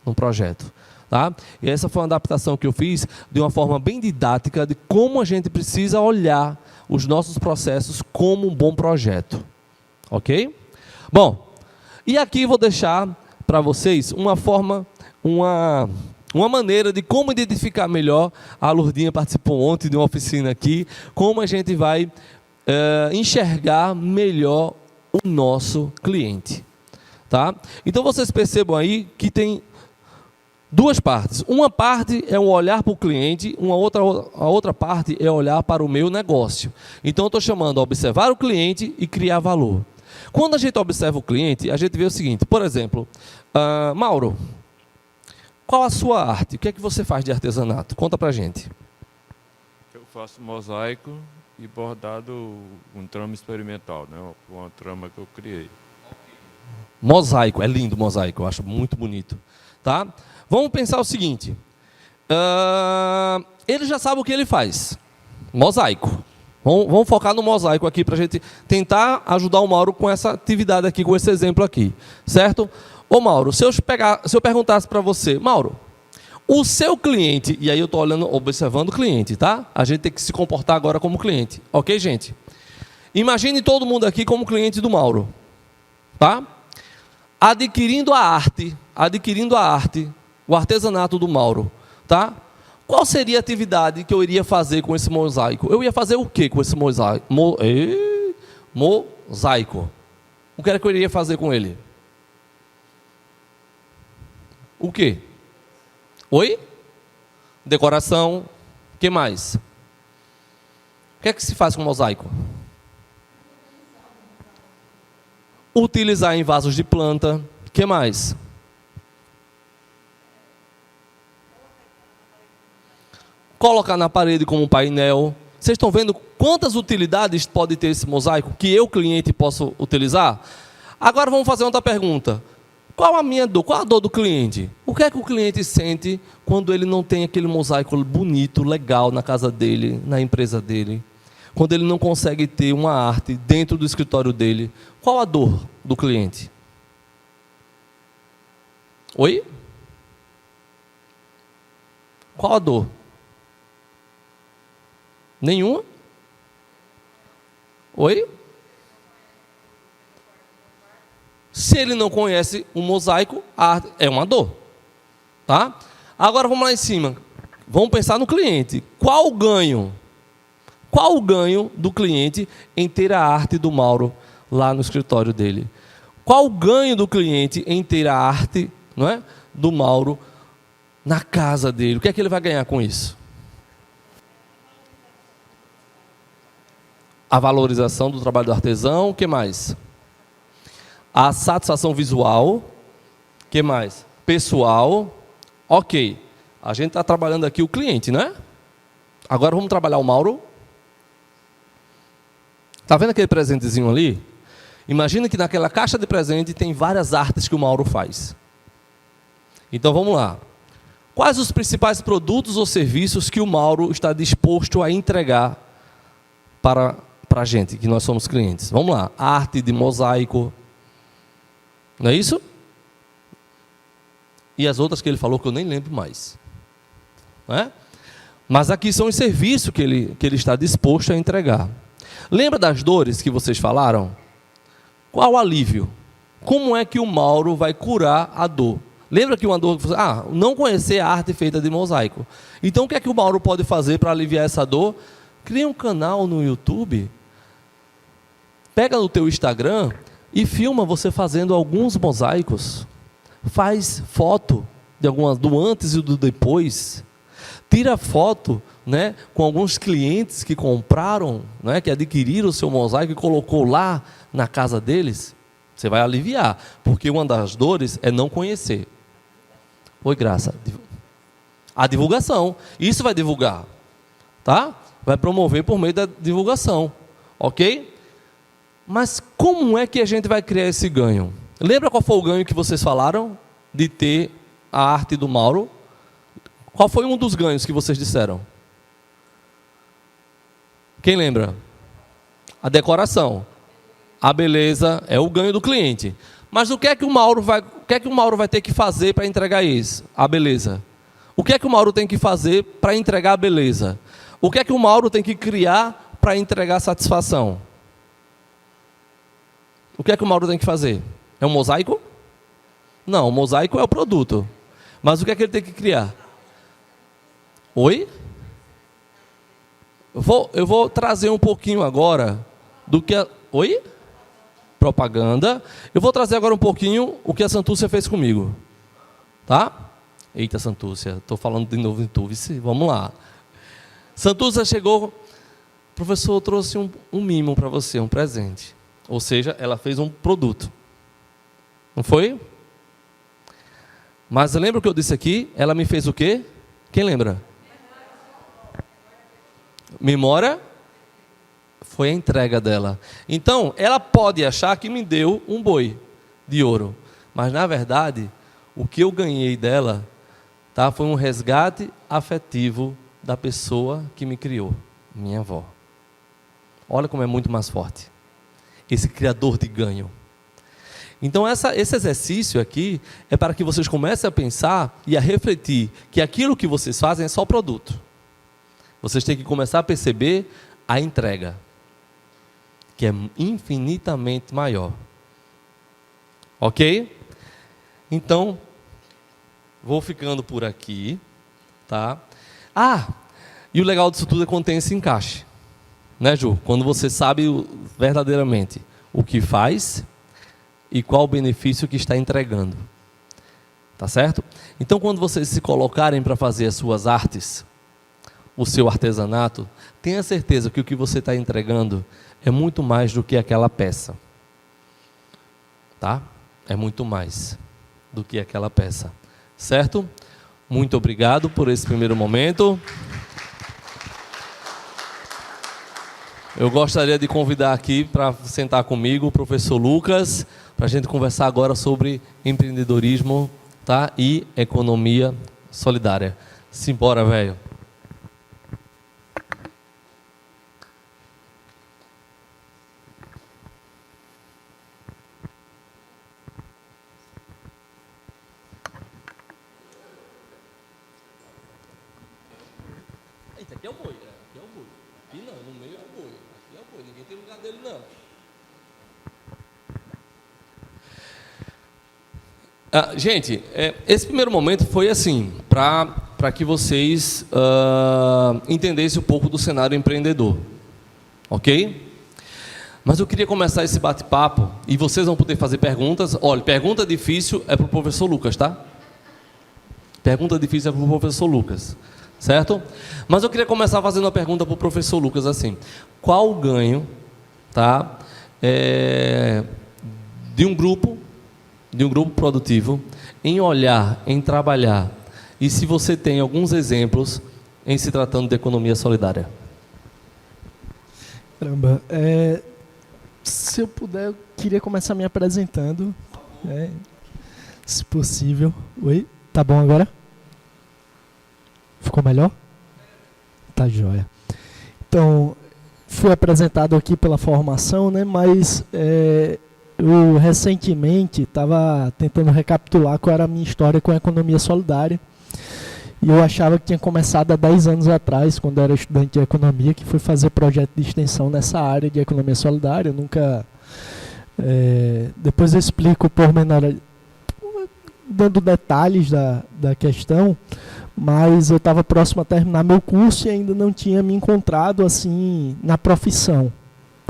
no projeto. Tá? E essa foi uma adaptação que eu fiz de uma forma bem didática de como a gente precisa olhar os nossos processos como um bom projeto. Ok? Bom, e aqui vou deixar para vocês uma maneira de como identificar melhor. A Lourdinha participou ontem de uma oficina aqui, como a gente vai enxergar melhor o nosso cliente. Tá? Então vocês percebam aí que tem duas partes. Uma parte é um olhar para o cliente, a outra parte é olhar para o meu negócio. Então eu estou chamando a observar o cliente e criar valor. Quando a gente observa o cliente, a gente vê o seguinte, por exemplo, Mauro, qual a sua arte? O que é que você faz de artesanato? Conta pra gente. Eu faço mosaico e bordado, um trama experimental, né? Uma trama que eu criei. Mosaico, é lindo o mosaico, eu acho muito bonito. Tá? Vamos pensar o seguinte, ele já sabe o que ele faz, mosaico. Vamos focar no mosaico aqui para a gente tentar ajudar o Mauro com essa atividade aqui, com esse exemplo aqui, certo? Ô Mauro, se eu perguntasse para você, Mauro, o seu cliente, e aí eu estou observando o cliente, tá? A gente tem que se comportar agora como cliente, ok, gente? Imagine todo mundo aqui como cliente do Mauro, tá? Adquirindo a arte, o artesanato do Mauro, tá? Qual seria a atividade que eu iria fazer com esse mosaico? Eu ia fazer o que com esse mosaico? Mosaico. O que era que eu iria fazer com ele? O quê? Oi? Decoração. O que mais? O que é que se faz com mosaico? Utilizar em vasos de planta. O que mais? Colocar na parede como um painel. Vocês estão vendo quantas utilidades pode ter esse mosaico que eu, cliente, posso utilizar? Agora vamos fazer outra pergunta. Qual a minha dor? Qual a dor do cliente? O que é que o cliente sente quando ele não tem aquele mosaico bonito, legal na casa dele, na empresa dele? Quando ele não consegue ter uma arte dentro do escritório dele? Qual a dor do cliente? Oi? Qual a dor? Nenhuma? Oi? Se ele não conhece o mosaico, a arte é uma dor. Tá? Agora vamos lá em cima. Vamos pensar no cliente. Qual o ganho? Qual o ganho do cliente em ter a arte do Mauro lá no escritório dele? Qual o ganho do cliente em ter a arte, não é, do Mauro na casa dele? O que é que ele vai ganhar com isso? A valorização do trabalho do artesão. O que mais? A satisfação visual. O que mais? Pessoal. Ok. A gente está trabalhando aqui o cliente, né? Agora vamos trabalhar o Mauro. Está vendo aquele presentezinho ali? Imagina que naquela caixa de presente tem várias artes que o Mauro faz. Então vamos lá. Quais os principais produtos ou serviços que o Mauro está disposto a entregar para a gente, que nós somos clientes? Vamos lá. Arte de mosaico. Não é isso? E as outras que ele falou que eu nem lembro mais. Não é? Mas aqui são os serviços que ele está disposto a entregar. Lembra das dores que vocês falaram? Qual o alívio? Como é que o Mauro vai curar a dor? Lembra que uma dor... não conhecer a arte feita de mosaico. Então o que é que o Mauro pode fazer para aliviar essa dor? Cria um canal no YouTube. Pega no teu Instagram e filma você fazendo alguns mosaicos. Faz foto do antes e do depois. Tira foto, né, com alguns clientes que compraram, né, que adquiriram o seu mosaico e colocou lá na casa deles. Você vai aliviar, porque uma das dores é não conhecer. Oi, Graça. A divulgação. Isso vai divulgar, tá? Vai promover por meio da divulgação, ok? Mas como é que a gente vai criar esse ganho? Lembra qual foi o ganho que vocês falaram de ter a arte do Mauro? Qual foi um dos ganhos que vocês disseram? Quem lembra? A decoração. A beleza é o ganho do cliente. Mas o que é que o Mauro vai ter que fazer para entregar isso? A beleza. O que é que o Mauro tem que fazer para entregar a beleza? O que é que o Mauro tem que criar para entregar a satisfação? O que é que o Mauro tem que fazer? É um mosaico? Não, o mosaico é o produto. Mas o que é que ele tem que criar? Oi? Eu vou trazer um pouquinho agora do que a... Oi? Propaganda. Eu vou trazer agora um pouquinho o que a Santúcia fez comigo. Tá? Eita, Santúcia, estou falando de novo em tu. Vamos lá. Santúcia chegou... Professor, eu trouxe um mimo para você, um presente. Ou seja, ela fez um produto. Não foi? Mas lembra o que eu disse aqui? Ela me fez o quê? Quem lembra? Memória foi a entrega dela. Então, ela pode achar que me deu um boi de ouro. Mas, na verdade, o que eu ganhei dela, tá, foi um resgate afetivo da pessoa que me criou, minha avó. Olha como é muito mais forte esse criador de ganho. Então, esse exercício aqui é para que vocês comecem a pensar e a refletir que aquilo que vocês fazem é só produto. Vocês têm que começar a perceber a entrega, que é infinitamente maior. Ok? Então, vou ficando por aqui, tá? E o legal disso tudo é quando tem esse encaixe, né, Ju? Quando você sabe verdadeiramente o que faz e qual o benefício que está entregando. Tá certo? Então, quando vocês se colocarem para fazer as suas artes, o seu artesanato, tenha certeza que o que você está entregando é muito mais do que aquela peça. Tá? É muito mais do que aquela peça. Certo? Muito obrigado por esse primeiro momento. Eu gostaria de convidar aqui para sentar comigo o professor Lucas, para a gente conversar agora sobre empreendedorismo, tá? E economia solidária. Simbora, velho. Isso aqui é o boi, né? Aqui é o boi. Aqui não, no meio é o boi. Aqui é o boi, ninguém tem lugar dele não. Gente, esse primeiro momento foi assim, para que vocês entendessem um pouco do cenário empreendedor, ok? Mas eu queria começar esse bate-papo, e vocês vão poder fazer perguntas. Olha, pergunta difícil é para o professor Lucas, tá? Pergunta difícil é para o professor Lucas, certo? Mas eu queria começar fazendo uma pergunta para o professor Lucas, assim, qual o ganho, tá, de um grupo produtivo, em olhar, em trabalhar, e se você tem alguns exemplos em se tratando de economia solidária? Caramba, se eu puder, eu queria começar me apresentando, se possível. Oi, tá bom agora? Ficou melhor? Tá joia. Então, fui apresentado aqui pela formação, né, mas eu recentemente estava tentando recapitular qual era a minha história com a economia solidária. E eu achava que tinha começado há 10 anos atrás, quando eu era estudante de economia, que fui fazer projeto de extensão nessa área de economia solidária. Eu nunca... depois eu explico por menor, dando detalhes da questão, mas eu estava próximo a terminar meu curso e ainda não tinha me encontrado assim na profissão.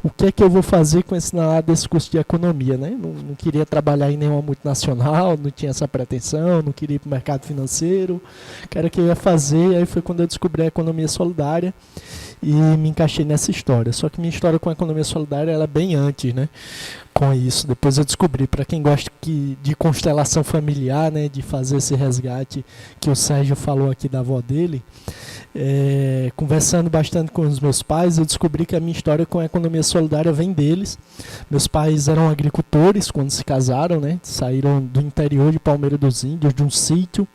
O que é que eu vou fazer com esse nada desse curso de economia, né? Não queria trabalhar em nenhuma multinacional, não tinha essa pretensão, não queria ir para o mercado financeiro. O que era que eu ia fazer? Aí foi quando eu descobri a economia solidária e me encaixei nessa história. Só que minha história com a economia solidária ela é bem antes, né? Com isso. Depois eu descobri, para quem gosta de constelação familiar, né? De fazer esse resgate que o Sérgio falou aqui da avó dele. Conversando bastante com os meus pais, eu descobri que a minha história com a economia solidária vem deles. Meus pais eram agricultores quando se casaram, né? Saíram do interior de Palmeira dos Índios, de um sítio.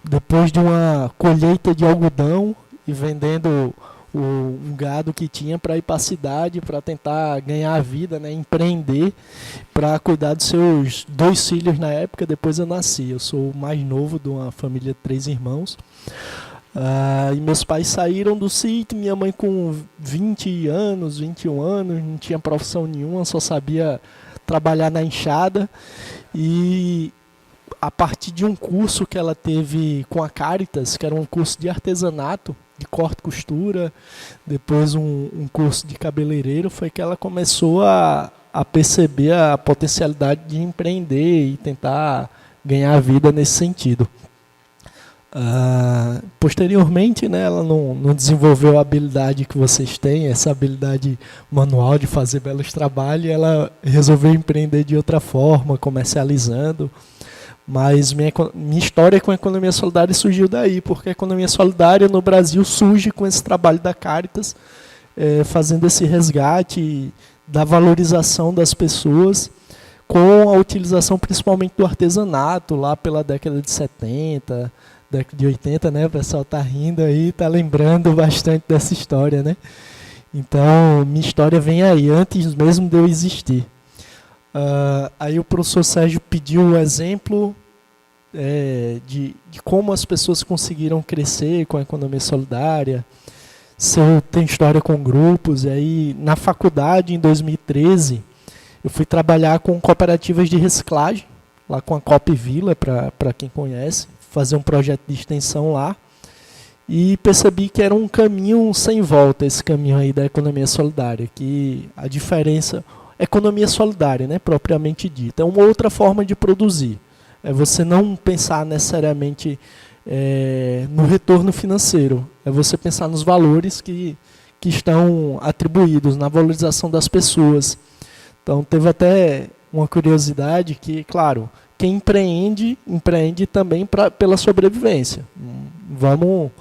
Depois de uma colheita de algodão e vendendo um gado que tinha para ir para a cidade, para tentar ganhar a vida, né, empreender, para cuidar dos seus 2 filhos na época. Depois eu nasci. Eu sou o mais novo de uma família de 3 irmãos. E meus pais saíram do sítio, minha mãe com 20 anos, 21 anos, não tinha profissão nenhuma, só sabia trabalhar na enxada. E a partir de um curso que ela teve com a Caritas, que era um curso de artesanato, de corte e costura, depois um curso de cabeleireiro, foi que ela começou a perceber a potencialidade de empreender e tentar ganhar a vida nesse sentido. Posteriormente, né, ela não desenvolveu a habilidade que vocês têm, essa habilidade manual de fazer belos trabalhos, ela resolveu empreender de outra forma, comercializando. Mas minha história com a economia solidária surgiu daí, porque a economia solidária no Brasil surge com esse trabalho da Caritas, fazendo esse resgate da valorização das pessoas, com a utilização principalmente do artesanato, lá pela década de 70, década de 80, né? O pessoal está rindo aí, está lembrando bastante dessa história, né? Então, minha história vem aí, antes mesmo de eu existir. Aí o professor Sérgio pediu um exemplo de como as pessoas conseguiram crescer com a economia solidária, se eu tenho história com grupos. E aí, na faculdade, em 2013, eu fui trabalhar com cooperativas de reciclagem, lá com a Coop Vila, para quem conhece, fazer um projeto de extensão lá. E percebi que era um caminho sem volta, esse caminho aí da economia solidária, que a diferença, economia solidária, né, propriamente dita, é uma outra forma de produzir. É você não pensar necessariamente no retorno financeiro, é você pensar nos valores que estão atribuídos, na valorização das pessoas. Então, teve até uma curiosidade que, claro, quem empreende também pela sobrevivência. Vamos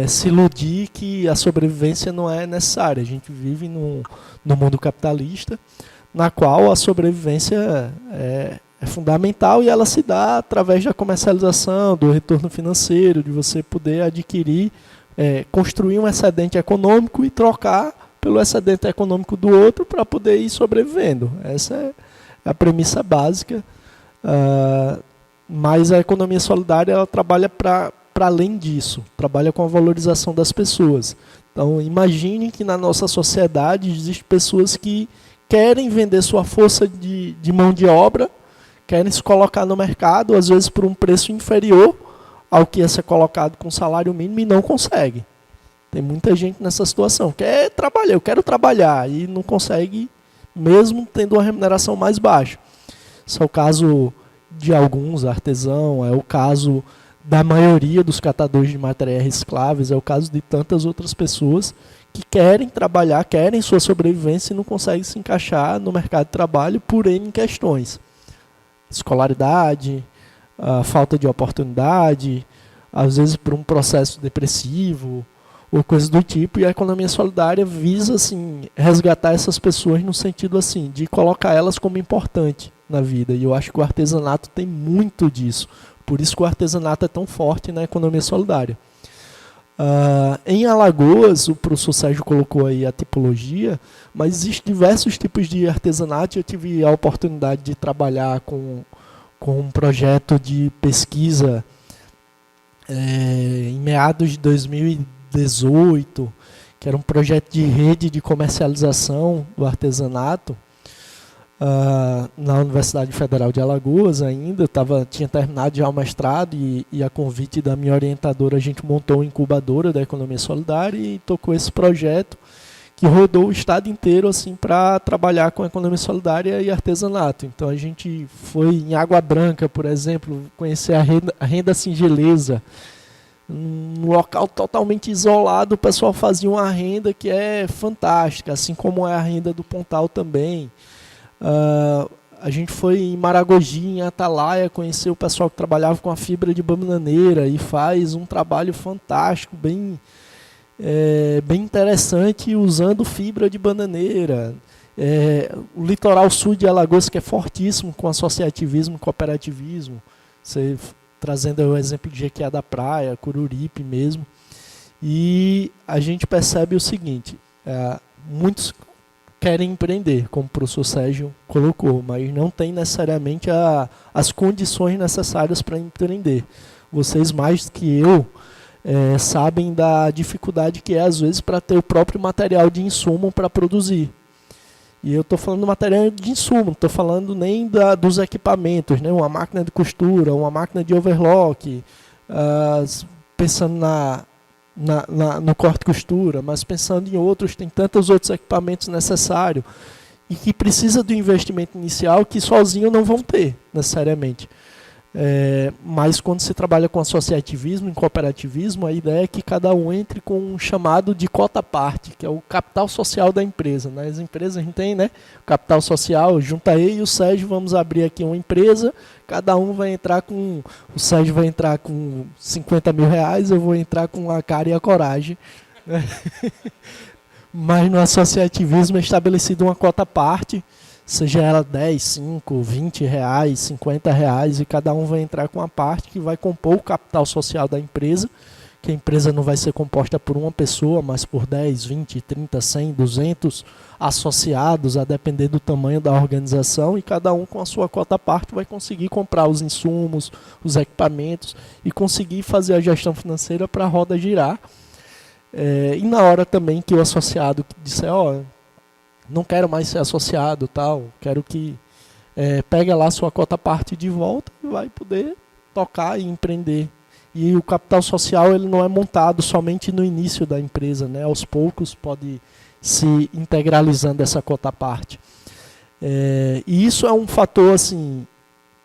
se iludir que a sobrevivência não é necessária. A gente vive no mundo capitalista, na qual a sobrevivência é fundamental, e ela se dá através da comercialização, do retorno financeiro, de você poder adquirir, construir um excedente econômico e trocar pelo excedente econômico do outro para poder ir sobrevivendo. Essa é a premissa básica. Mas a economia solidária, ela trabalha para além disso, trabalha com a valorização das pessoas. Então, imagine que na nossa sociedade existem pessoas que querem vender sua força de mão de obra, querem se colocar no mercado, às vezes por um preço inferior ao que ia ser colocado com salário mínimo, e não consegue. Tem muita gente nessa situação, quer trabalhar, eu quero trabalhar, e não consegue, mesmo tendo uma remuneração mais baixa. Esse é o caso de alguns artesãos, é o caso da maioria dos catadores de materiais recicláveis, é o caso de tantas outras pessoas que querem trabalhar, querem sua sobrevivência e não conseguem se encaixar no mercado de trabalho por N questões. Escolaridade, a falta de oportunidade, às vezes por um processo depressivo ou coisa do tipo, e a economia solidária visa assim, resgatar essas pessoas no sentido assim, de colocar elas como importante na vida, e eu acho que o artesanato tem muito disso, por isso que o artesanato é tão forte na economia solidária. Em Alagoas, o professor Sérgio colocou aí a tipologia, mas existem diversos tipos de artesanato. Eu tive a oportunidade de trabalhar com um projeto de pesquisa em meados de 2018, que era um projeto de rede de comercialização do artesanato, na Universidade Federal de Alagoas ainda. Tinha terminado já o mestrado e a convite da minha orientadora a gente montou uma incubadora da economia solidária e tocou esse projeto que rodou o estado inteiro assim, para trabalhar com a economia solidária e artesanato. Então a gente foi em Água Branca, por exemplo, conhecer a renda singeleza. Num local totalmente isolado, o pessoal fazia uma renda que é fantástica, assim como é a renda do Pontal também. A gente foi em Maragogi, em Atalaia, conhecer o pessoal que trabalhava com a fibra de bananeira e faz um trabalho fantástico, bem interessante, usando fibra de bananeira. O litoral sul de Alagoas, que é fortíssimo com associativismo e cooperativismo, você trazendo o exemplo de Jequiá da Praia, Cururipe mesmo, e a gente percebe o seguinte, muitos querem empreender, como o professor Sérgio colocou, mas não tem necessariamente as condições necessárias para empreender. Vocês, mais que eu, sabem da dificuldade que é, às vezes, para ter o próprio material de insumo para produzir. E eu estou falando do material de insumo, não estou falando nem dos equipamentos, né? Uma máquina de costura, uma máquina de overlock, pensando no corte e costura, mas pensando em outros, tem tantos outros equipamentos necessários e que precisa do investimento inicial que sozinho não vão ter, necessariamente. Mas quando se trabalha com associativismo, em cooperativismo, a ideia é que cada um entre com um chamado de cota parte, que é o capital social da empresa. Nas empresas a gente tem, né, o capital social, junta eu e o Sérgio, vamos abrir aqui uma empresa, cada um vai entrar com, o Sérgio vai entrar com 50 mil reais, eu vou entrar com a cara e a coragem. Mas no associativismo é estabelecido uma cota parte, seja ela 10, 5, 20 reais, 50 reais, e cada um vai entrar com uma parte que vai compor o capital social da empresa, que a empresa não vai ser composta por uma pessoa, mas por 10, 20, 30, 100, 200 associados, a depender do tamanho da organização, e cada um com a sua cota à parte vai conseguir comprar os insumos, os equipamentos e conseguir fazer a gestão financeira para a roda girar. E na hora também que o associado disser, não quero mais ser associado, tal, quero que pegue lá a sua cota à parte de volta e vai poder tocar e empreender. E o capital social ele não é montado somente no início da empresa, né? Aos poucos pode se integralizando essa cota à parte. E isso é um fator assim,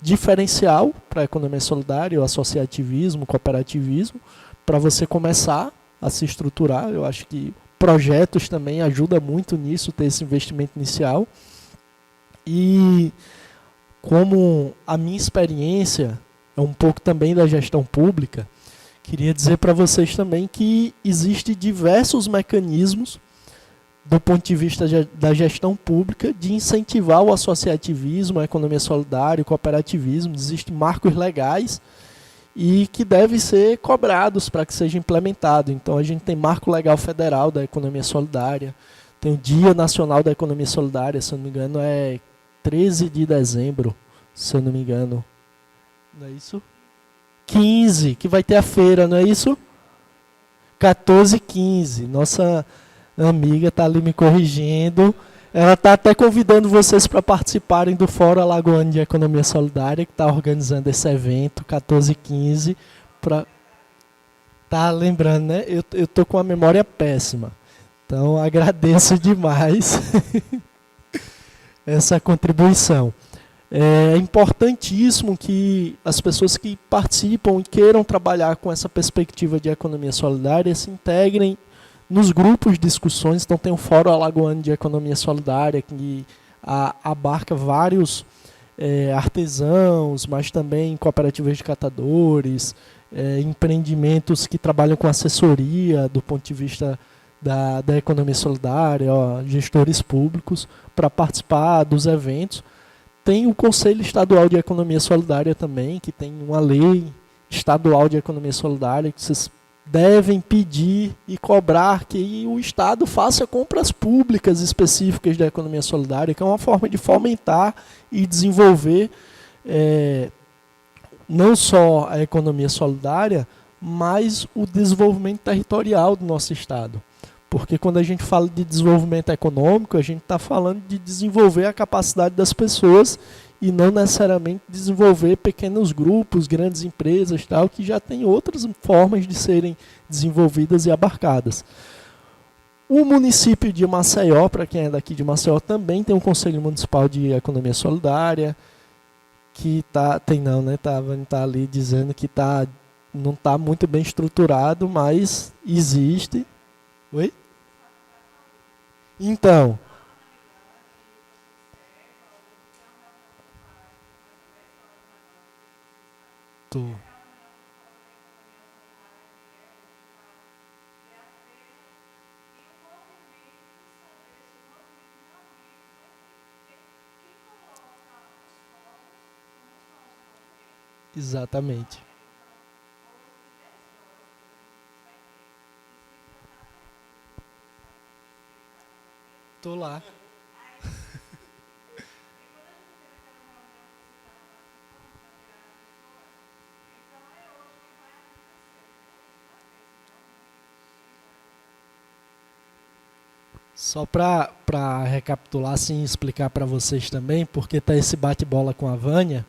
diferencial para a economia solidária, o associativismo, o cooperativismo, para você começar a se estruturar. Eu acho que projetos também ajudam muito nisso, ter esse investimento inicial. E como a minha experiência é um pouco também da gestão pública, queria dizer para vocês também que existem diversos mecanismos do ponto de vista da gestão pública de incentivar o associativismo, a economia solidária, o cooperativismo. Existem marcos legais e que devem ser cobrados para que seja implementado. Então a gente tem marco legal federal da economia solidária, tem o Dia Nacional da Economia Solidária, se eu não me engano é 13 de dezembro, se eu não me engano. Não é isso? 15, que vai ter a feira, não é isso? 14 e 15. Nossa amiga está ali me corrigindo. Ela está até convidando vocês para participarem do Fórum Alagoano de Economia Solidária, que está organizando esse evento, 14 e 15. Tá lembrando, né? Eu estou com a memória péssima. Então, agradeço demais essa contribuição. É importantíssimo que as pessoas que participam e queiram trabalhar com essa perspectiva de economia solidária se integrem nos grupos de discussões. Então tem o Fórum Alagoano de Economia Solidária, que abarca vários artesãos, mas também cooperativas de catadores, empreendimentos que trabalham com assessoria do ponto de vista da economia solidária, gestores públicos, para participar dos eventos. Tem o Conselho Estadual de Economia Solidária também, que tem uma lei estadual de economia solidária, que vocês devem pedir e cobrar que o Estado faça compras públicas específicas da economia solidária, que é uma forma de fomentar e desenvolver não só a economia solidária, mas o desenvolvimento territorial do nosso Estado. Porque quando a gente fala de desenvolvimento econômico, a gente está falando de desenvolver a capacidade das pessoas e não necessariamente desenvolver pequenos grupos, grandes empresas, tal, que já têm outras formas de serem desenvolvidas e abarcadas. O município de Maceió, para quem é daqui de Maceió, também tem um Conselho Municipal de Economia Solidária, que tá ali dizendo que não está muito bem estruturado, mas existe. Oi? Então, exatamente. Tô lá. Só para recapitular, assim, explicar para vocês também, porque está esse bate-bola com a Vânia.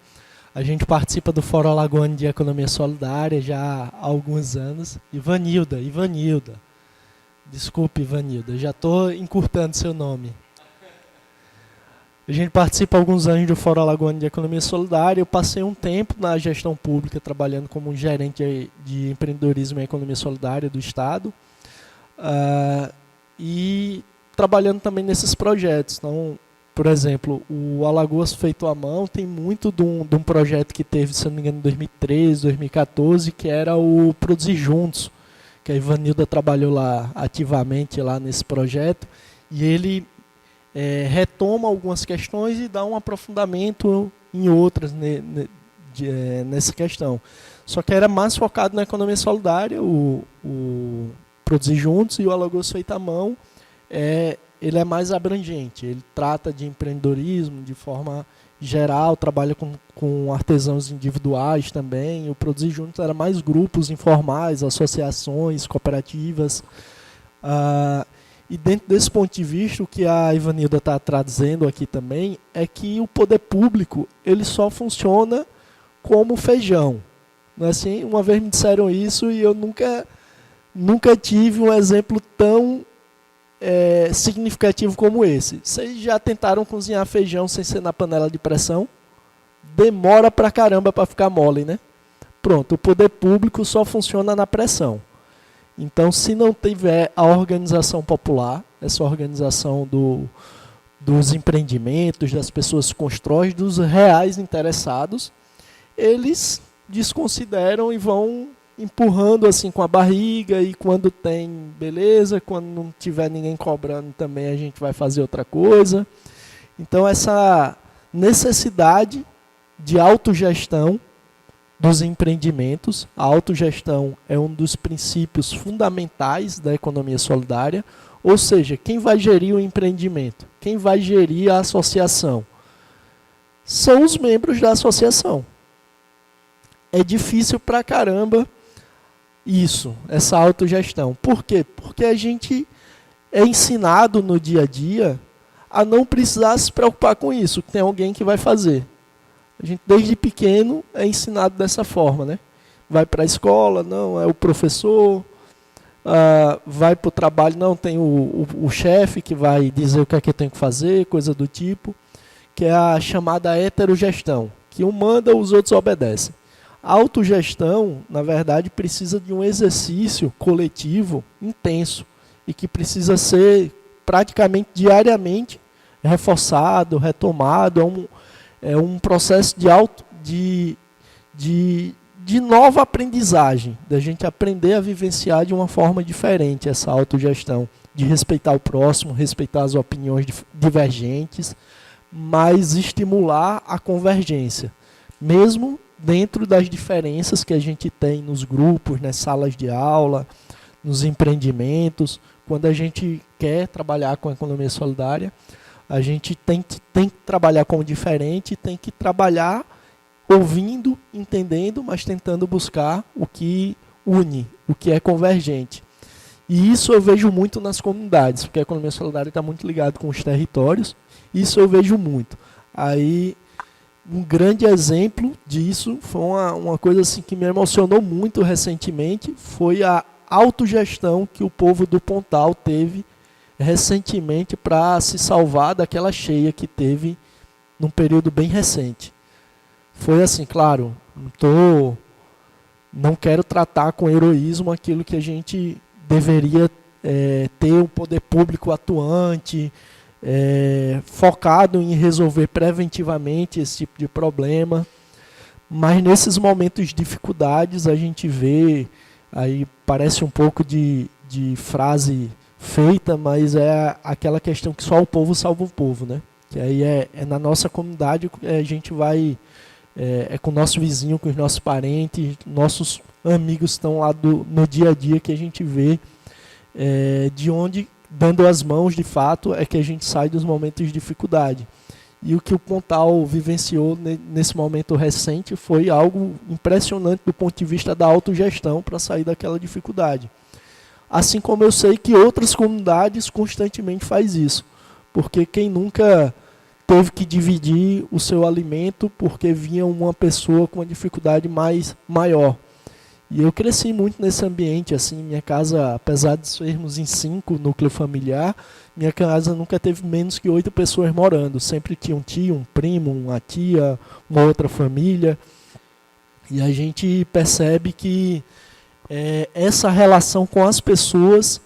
A gente participa do Fórum Alagoano de Economia Solidária já há alguns anos. Ivanilda. Desculpe, Ivanilda, já estou encurtando seu nome. A gente participa há alguns anos do Fórum Alagoano de Economia Solidária. Eu passei um tempo na gestão pública, trabalhando como gerente de empreendedorismo e economia solidária do Estado. E trabalhando também nesses projetos. Então, por exemplo, o Alagoas Feito à Mão tem muito de um projeto que teve, se não me engano, em 2013, 2014, que era o Produzir Juntos, que a Ivanilda trabalhou lá ativamente lá nesse projeto, e ele retoma algumas questões e dá um aprofundamento em outras nessa questão. Só que era mais focado na economia solidária, o Produzir Juntos, e o Alagoas Feito à Mão, ele é mais abrangente, ele trata de empreendedorismo de forma geral, trabalha com artesãos individuais também. O Produzir Juntos era mais grupos informais, associações, cooperativas. E dentro desse ponto de vista, o que a Ivanilda está trazendo aqui também é que o poder público ele só funciona como feijão. Não é assim? Uma vez me disseram isso e eu nunca tive um exemplo tão significativo como esse. Vocês já tentaram cozinhar feijão sem ser na panela de pressão? Demora pra caramba para ficar mole, né? Pronto, o poder público só funciona na pressão. Então, se não tiver a organização popular, essa organização dos empreendimentos, das pessoas que constroem, dos reais interessados, eles desconsideram e vão empurrando assim com a barriga, e quando tem, beleza, quando não tiver ninguém cobrando também a gente vai fazer outra coisa. Então, essa necessidade de autogestão dos empreendimentos. A autogestão é um dos princípios fundamentais da economia solidária, ou seja, quem vai gerir o empreendimento, quem vai gerir a associação, são os membros da associação. É difícil pra caramba isso, essa autogestão. Por quê? Porque a gente é ensinado no dia a dia a não precisar se preocupar com isso, que tem alguém que vai fazer. A gente, desde pequeno, é ensinado dessa forma, né? Vai para a escola, não, é o professor. Vai para o trabalho, não, tem o chefe que vai dizer o que é que eu tenho que fazer, coisa do tipo, que é a chamada heterogestão, que um manda, os outros obedecem. A autogestão, na verdade, precisa de um exercício coletivo intenso e que precisa ser praticamente diariamente reforçado, retomado. É um processo de nova aprendizagem, da gente aprender a vivenciar de uma forma diferente essa autogestão, de respeitar o próximo, respeitar as opiniões divergentes, mas estimular a convergência, mesmo dentro das diferenças que a gente tem nos grupos, nas salas de aula, nos empreendimentos. Quando a gente quer trabalhar com a economia solidária, a gente tem que trabalhar como diferente, tem que trabalhar ouvindo, entendendo, mas tentando buscar o que une, o que é convergente. E isso eu vejo muito nas comunidades, porque a economia solidária está muito ligada com os territórios. Isso eu vejo muito. Aí, um grande exemplo disso foi uma coisa assim que me emocionou muito recentemente, foi a autogestão que o povo do Pontal teve recentemente para se salvar daquela cheia que teve num período bem recente. Foi assim, claro, não quero tratar com heroísmo aquilo que a gente deveria ter um poder público atuante, focado em resolver preventivamente esse tipo de problema, mas nesses momentos de dificuldades a gente vê, aí parece um pouco de frase feita, mas é aquela questão que só o povo salva o povo, né? Que aí é na nossa comunidade, a gente vai, com o nosso vizinho, com os nossos parentes, nossos amigos estão lá no dia a dia, que a gente vê de onde, dando as mãos de fato, é que a gente sai dos momentos de dificuldade. E o que o Pontal vivenciou nesse momento recente foi algo impressionante do ponto de vista da autogestão para sair daquela dificuldade. Assim como eu sei que outras comunidades constantemente faz isso. Porque quem nunca teve que dividir o seu alimento porque vinha uma pessoa com uma dificuldade maior. E eu cresci muito nesse ambiente, assim, minha casa, apesar de sermos em 5 núcleo familiar, minha casa nunca teve menos que 8 pessoas morando. Sempre tinha um tio, um primo, uma tia, uma outra família. E a gente percebe que essa relação com as pessoas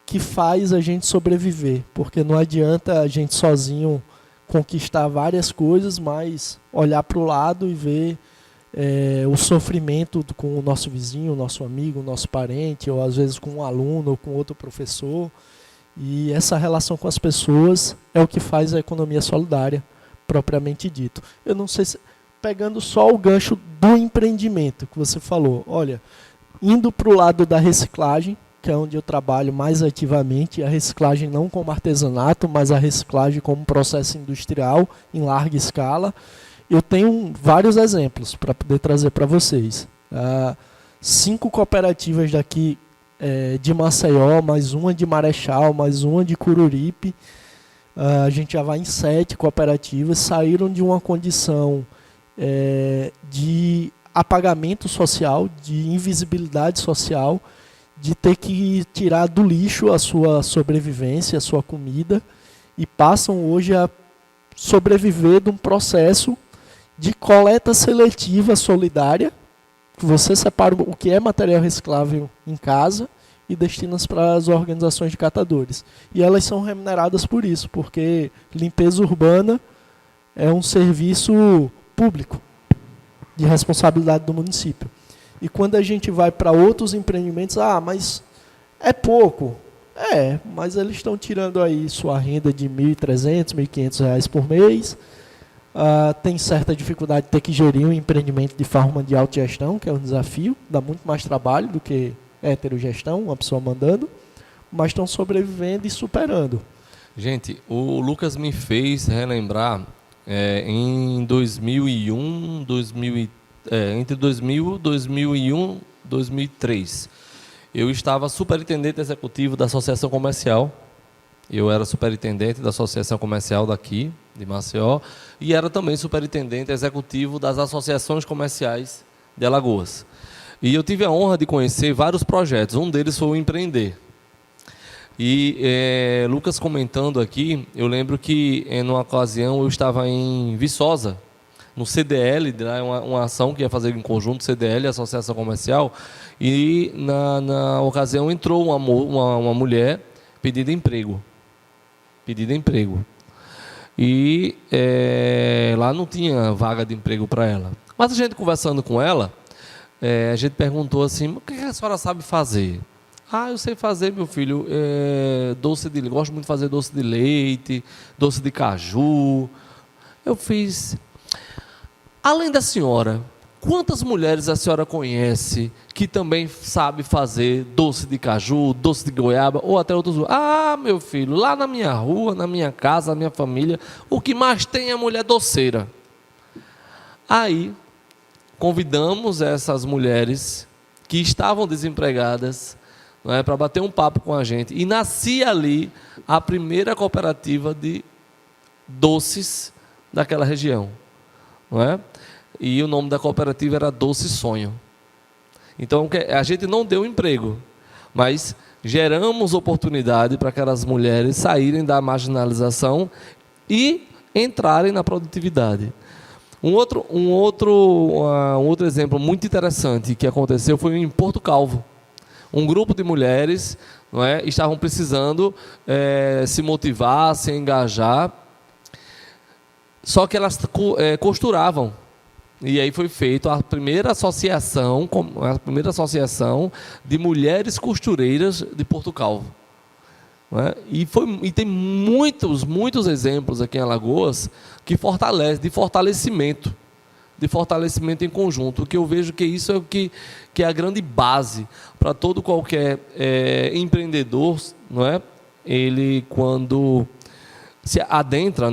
que faz a gente sobreviver, porque não adianta a gente sozinho conquistar várias coisas, mas olhar para o lado e ver o sofrimento com o nosso vizinho, o nosso amigo, o nosso parente, ou às vezes com um aluno ou com outro professor. E essa relação com as pessoas é o que faz a economia solidária, propriamente dito. Eu não sei se pegando só o gancho do empreendimento que você falou, olha, indo para o lado da reciclagem, que é onde eu trabalho mais ativamente, a reciclagem não como artesanato, mas a reciclagem como processo industrial em larga escala, eu tenho vários exemplos para poder trazer para vocês. 5 cooperativas daqui de Maceió, mais uma de Marechal, mais uma de Cururipe, a gente já vai em 7 cooperativas, saíram de uma condição de apagamento social, de invisibilidade social, de ter que tirar do lixo a sua sobrevivência, a sua comida, e passam hoje a sobreviver de um processo de coleta seletiva solidária, que você separa o que é material reciclável em casa e destina para as organizações de catadores. E elas são remuneradas por isso, porque limpeza urbana é um serviço público, de responsabilidade do município. E quando a gente vai para outros empreendimentos, mas é pouco. Mas eles estão tirando aí sua renda de R$ 1.300, R$ 1.500 por mês. Tem certa dificuldade de ter que gerir um empreendimento de forma de autogestão, que é um desafio, dá muito mais trabalho do que heterogestão, uma pessoa mandando, mas estão sobrevivendo e superando. Gente, o Lucas me fez relembrar em 2001, entre 2000, 2001 e 2003. Eu estava superintendente executivo da Associação Comercial. Eu era superintendente da Associação Comercial daqui, de Maceió, e era também superintendente executivo das associações comerciais de Alagoas. E eu tive a honra de conhecer vários projetos, um deles foi o Empreender. E Lucas comentando aqui, eu lembro que numa ocasião eu estava em Viçosa, no CDL, uma ação que ia fazer em conjunto, CDL, Associação Comercial, e na ocasião entrou uma mulher pedindo emprego. E lá não tinha vaga de emprego para ela. Mas a gente conversando com ela, a gente perguntou assim, o que a senhora sabe fazer? Eu sei fazer, meu filho, gosto muito de fazer doce de leite, doce de caju. Eu fiz. Além da senhora, quantas mulheres a senhora conhece que também sabe fazer doce de caju, doce de goiaba ou até outros? Meu filho, lá na minha rua, na minha casa, na minha família, o que mais tem é mulher doceira. Aí, convidamos essas mulheres que estavam desempregadas, para bater um papo com a gente. E nascia ali a primeira cooperativa de doces daquela região. Não é? E o nome da cooperativa era Doce Sonho. Então, a gente não deu emprego, mas geramos oportunidade para aquelas mulheres saírem da marginalização e entrarem na produtividade. Um outro exemplo muito interessante que aconteceu foi em Porto Calvo. Um grupo de mulheres estavam precisando se motivar, se engajar, só que elas costuravam. E aí foi feita a primeira associação de mulheres costureiras de Porto Calvo. E tem muitos exemplos aqui em Alagoas que de fortalecimento em conjunto. O que eu vejo que isso é o que é a grande base para todo qualquer empreendedor, ele quando se adentra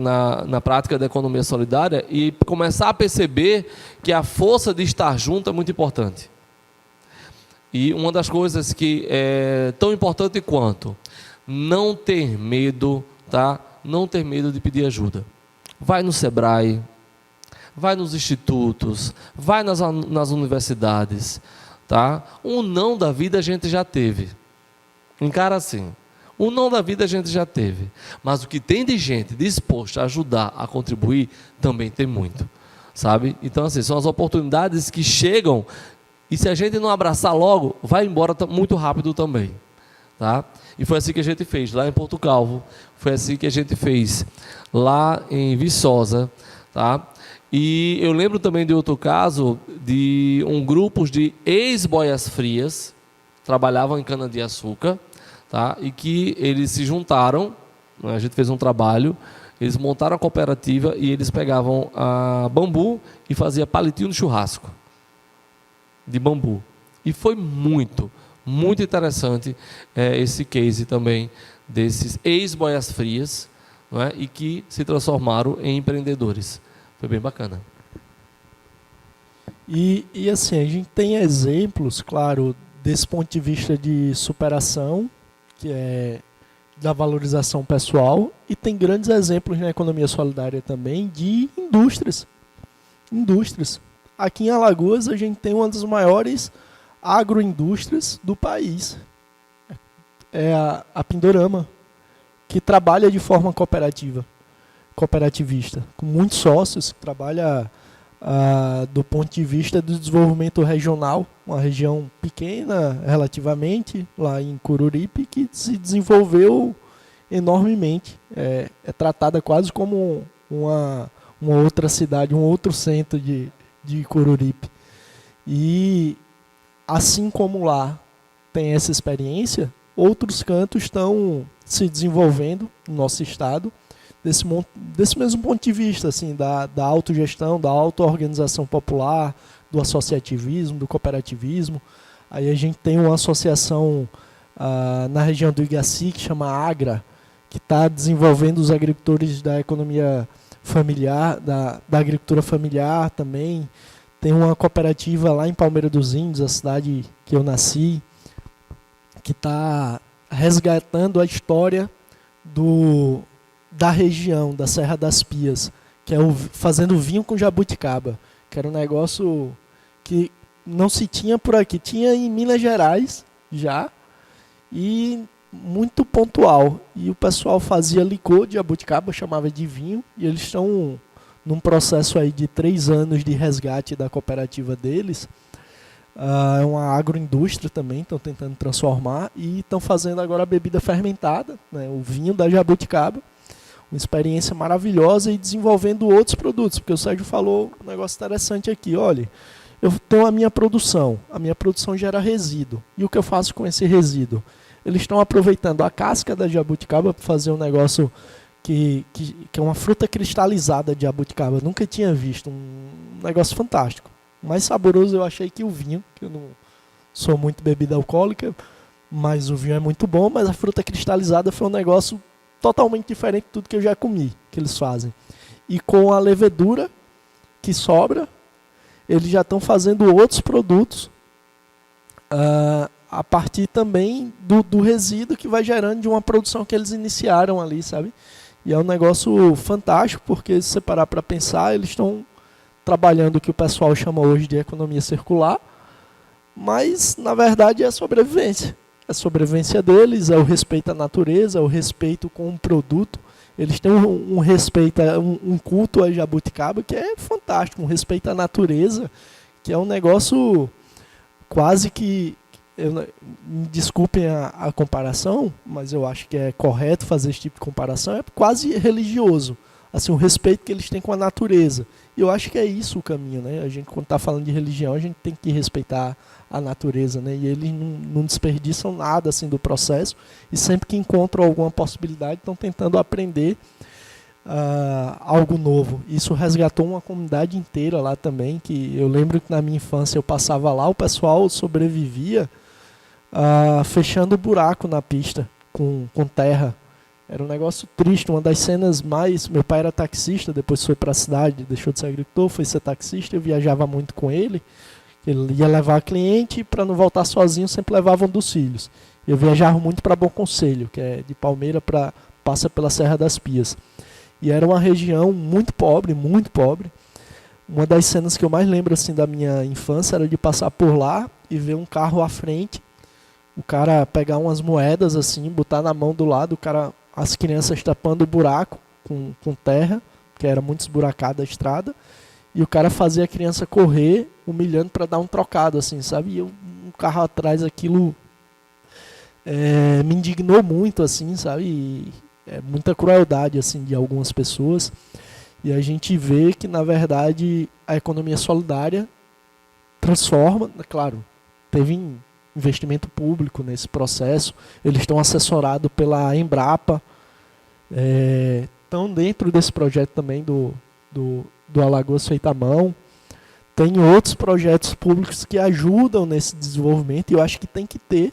na prática da economia solidária e começar a perceber que a força de estar junto é muito importante. E uma das coisas que é tão importante quanto não ter medo, não ter medo de pedir ajuda. Vai no Sebrae, vai nos institutos, vai nas universidades, Um não da vida a gente já teve. Encara assim. O não da vida a gente já teve. Mas o que tem de gente disposta a ajudar, a contribuir, também tem muito. Sabe? Então, assim, são as oportunidades que chegam e se a gente não abraçar logo, vai embora muito rápido também. E foi assim que a gente fez lá em Porto Calvo. Foi assim que a gente fez lá em Viçosa. E eu lembro também de outro caso de um grupo de ex-boias frias, trabalhavam em cana-de-açúcar, e que eles se juntaram, a gente fez um trabalho, Eles montaram a cooperativa e eles pegavam a bambu e faziam palitinho de churrasco de bambu. E foi muito interessante esse case também desses ex-boias frias, não é? E que se transformaram em empreendedores. Foi bem bacana. E assim, a gente tem exemplos, claro, desse ponto de vista de superação, que é da valorização pessoal, e tem grandes exemplos na economia solidária também de indústrias. Aqui em Alagoas a gente tem uma das maiores agroindústrias do país. É a Pindorama, que trabalha de forma cooperativista, com muitos sócios, que trabalha do ponto de vista do desenvolvimento regional, uma região pequena relativamente, lá em Coruripe, que se desenvolveu enormemente. É tratada quase como uma outra cidade, um outro centro de Coruripe. E assim como lá tem essa experiência, outros cantos estão se desenvolvendo no nosso estado, desse mesmo ponto de vista, assim, da autogestão, da auto-organização popular, do associativismo, do cooperativismo. Aí a gente tem uma associação na região do Igaci, que chama Agra, que está desenvolvendo os agricultores da economia familiar, da agricultura familiar também. Tem uma cooperativa lá em Palmeira dos Índios, a cidade que eu nasci, que está resgatando a história da região, da Serra das Pias, que é fazendo vinho com jabuticaba, que era um negócio que não se tinha por aqui. Tinha em Minas Gerais já, e muito pontual. E o pessoal fazia licor de jabuticaba, chamava de vinho, e eles estão num processo aí de 3 anos de resgate da cooperativa deles. É uma agroindústria também, estão tentando transformar, e estão fazendo agora a bebida fermentada, né, o vinho da jabuticaba. Uma experiência maravilhosa, e desenvolvendo outros produtos, porque o Sérgio falou um negócio interessante aqui. Olha, eu tenho a minha produção gera resíduo, e o que eu faço com esse resíduo? Eles estão aproveitando a casca da jabuticaba para fazer um negócio que é uma fruta cristalizada de jabuticaba. Eu nunca tinha visto, um negócio fantástico. Mais saboroso eu achei que o vinho, que eu não sou muito bebida alcoólica, mas o vinho é muito bom, mas a fruta cristalizada foi um negócio totalmente diferente de tudo que eu já comi, que eles fazem. E com a levedura que sobra, eles já estão fazendo outros produtos a partir também do resíduo que vai gerando de uma produção que eles iniciaram ali, sabe? E é um negócio fantástico, porque se você parar para pensar, eles estão trabalhando o que o pessoal chama hoje de economia circular, mas na verdade é a sobrevivência. A sobrevivência deles é o respeito à natureza, é o respeito com o produto. Eles têm um respeito, um culto a jabuticaba que é fantástico, um respeito à natureza, que é um negócio quase que, me desculpem a comparação, mas eu acho que é correto fazer esse tipo de comparação, é quase religioso, assim, o respeito que eles têm com a natureza. E eu acho que é isso o caminho, né? A gente, quando está falando de religião, a gente tem que respeitar a natureza, né? E eles não desperdiçam nada assim do processo, e sempre que encontram alguma possibilidade estão tentando aprender algo novo. Isso resgatou uma comunidade inteira lá também, que eu lembro que na minha infância eu passava lá, o pessoal sobrevivia fechando buraco na pista com terra. Era um negócio triste, uma das cenas mais... Meu pai era taxista, depois foi para a cidade, deixou de ser agricultor, foi ser taxista, eu viajava muito com ele. Ele ia levar cliente, para não voltar sozinho, sempre levava um dos filhos. Eu viajava muito para Bom Conselho, que é de Palmeira, passa pela Serra das Pias. E era uma região muito pobre, muito pobre. Uma das cenas que eu mais lembro assim, da minha infância era de passar por lá e ver um carro à frente, o cara pegar umas moedas assim, botar na mão do lado, as crianças tapando o buraco com terra, que era muito esburacada a estrada, e o cara fazia a criança correr, humilhando para dar um trocado, assim, sabe? E um carro atrás, aquilo me indignou muito, assim, sabe? E muita crueldade, assim, de algumas pessoas. E a gente vê que, na verdade, a economia solidária transforma, claro, teve investimento público nesse processo, eles estão assessorados pela Embrapa, estão dentro desse projeto também do Alagoas Feita à Mão. Tem outros projetos públicos que ajudam nesse desenvolvimento, e eu acho que tem que ter.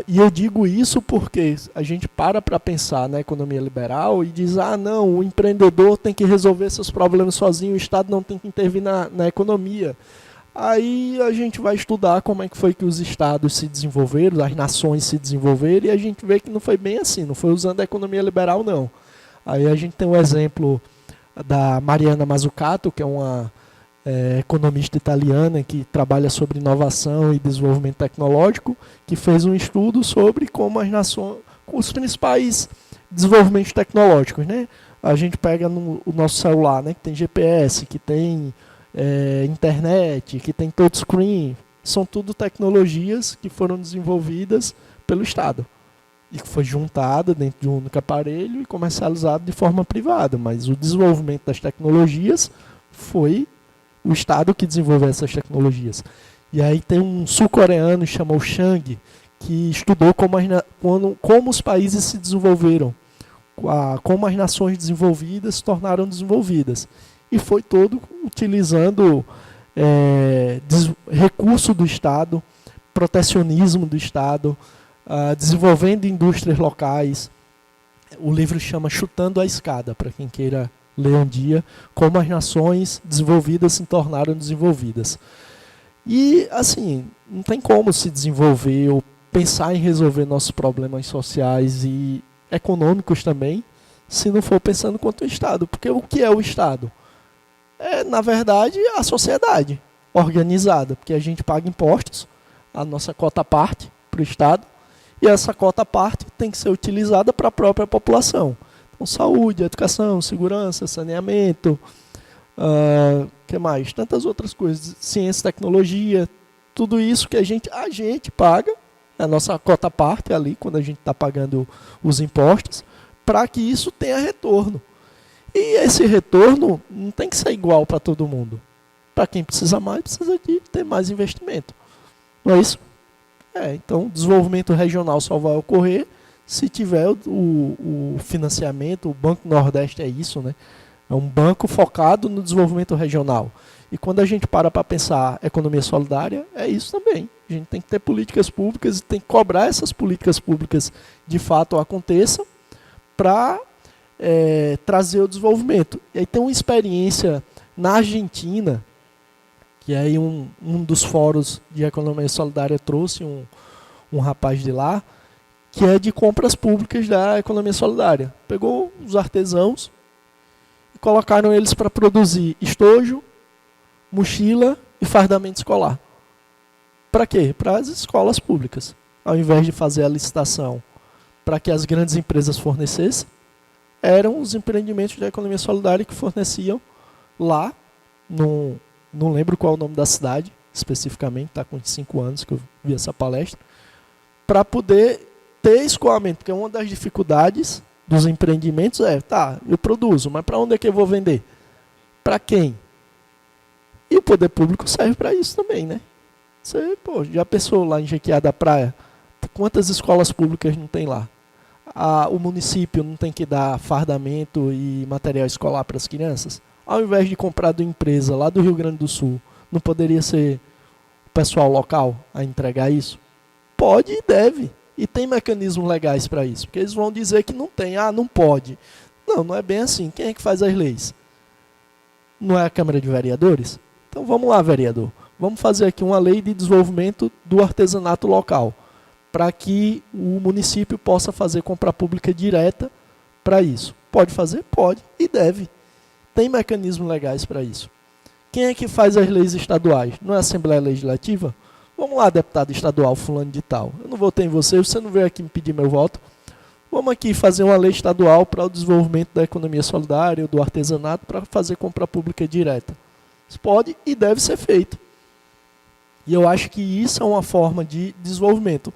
E eu digo isso porque a gente para pensar na economia liberal e diz, não, o empreendedor tem que resolver seus problemas sozinho, o Estado não tem que intervir na economia. Aí a gente vai estudar como é que foi que os estados se desenvolveram, as nações se desenvolveram, e a gente vê que não foi bem assim, não foi usando a economia liberal, não. Aí a gente tem o exemplo da Mariana Mazzucato, que é uma economista italiana que trabalha sobre inovação e desenvolvimento tecnológico, que fez um estudo sobre como as nações, os principais desenvolvimentos tecnológicos, né? A gente pega o nosso celular, né, que tem GPS, que tem internet, que tem touchscreen, são tudo tecnologias que foram desenvolvidas pelo Estado e que foi juntada dentro de um único aparelho e comercializado de forma privada, mas o desenvolvimento das tecnologias foi o Estado que desenvolveu essas tecnologias. E aí tem um sul-coreano chamado Chang, que estudou como os países se desenvolveram, como as nações desenvolvidas se tornaram desenvolvidas. E foi todo utilizando recurso do Estado, protecionismo do Estado, desenvolvendo indústrias locais. O livro chama Chutando a Escada, para quem queira ler um dia, como as nações desenvolvidas se tornaram desenvolvidas. E, assim, não tem como se desenvolver ou pensar em resolver nossos problemas sociais e econômicos também, se não for pensando quanto o Estado. Porque o que é o Estado? É, na verdade, a sociedade organizada, porque a gente paga impostos, a nossa cota parte para o Estado, e essa cota parte tem que ser utilizada para a própria população. Então, saúde, educação, segurança, saneamento, que mais? Tantas outras coisas, ciência, tecnologia, tudo isso que a gente paga, a nossa cota parte ali, quando a gente está pagando os impostos, para que isso tenha retorno. E esse retorno não tem que ser igual para todo mundo. Para quem precisa mais, precisa de ter mais investimento. Não é isso? Então, o desenvolvimento regional só vai ocorrer se tiver o financiamento. O Banco Nordeste é isso, né? É um banco focado no desenvolvimento regional. E quando a gente para pensar economia solidária, é isso também. A gente tem que ter políticas públicas e tem que cobrar essas políticas públicas de fato aconteçam para trazer o desenvolvimento. E aí tem uma experiência na Argentina, que aí um dos fóruns de economia solidária trouxe um rapaz de lá, que é de compras públicas da economia solidária. Pegou os artesãos e colocaram eles para produzir estojo, mochila e fardamento escolar. Para quê? Para as escolas públicas. Ao invés de fazer a licitação para que as grandes empresas fornecessem, eram os empreendimentos da economia solidária que forneciam lá, não lembro qual é o nome da cidade, especificamente, está com 5 anos que eu vi essa palestra, para poder ter escoamento, porque uma das dificuldades dos empreendimentos eu produzo, mas para onde é que eu vou vender? Para quem? E o poder público serve para isso também, né? Você, já pensou lá em Jequiá da Praia? Quantas escolas públicas não tem lá? O município não tem que dar fardamento e material escolar para as crianças? Ao invés de comprar de uma empresa lá do Rio Grande do Sul, não poderia ser o pessoal local a entregar isso? Pode e deve. E tem mecanismos legais para isso. Porque eles vão dizer que não tem. Não pode. Não é bem assim. Quem é que faz as leis? Não é a Câmara de Vereadores? Então vamos lá, vereador. Vamos fazer aqui uma lei de desenvolvimento do artesanato local, para que o município possa fazer compra pública direta para isso. Pode fazer? Pode e deve. Tem mecanismos legais para isso. Quem é que faz as leis estaduais? Não é a Assembleia Legislativa? Vamos lá, deputado estadual fulano de tal. Eu não votei em você não veio aqui me pedir meu voto. Vamos aqui fazer uma lei estadual para o desenvolvimento da economia solidária, do artesanato, para fazer compra pública direta. Isso pode e deve ser feito. E eu acho que isso é uma forma de desenvolvimento.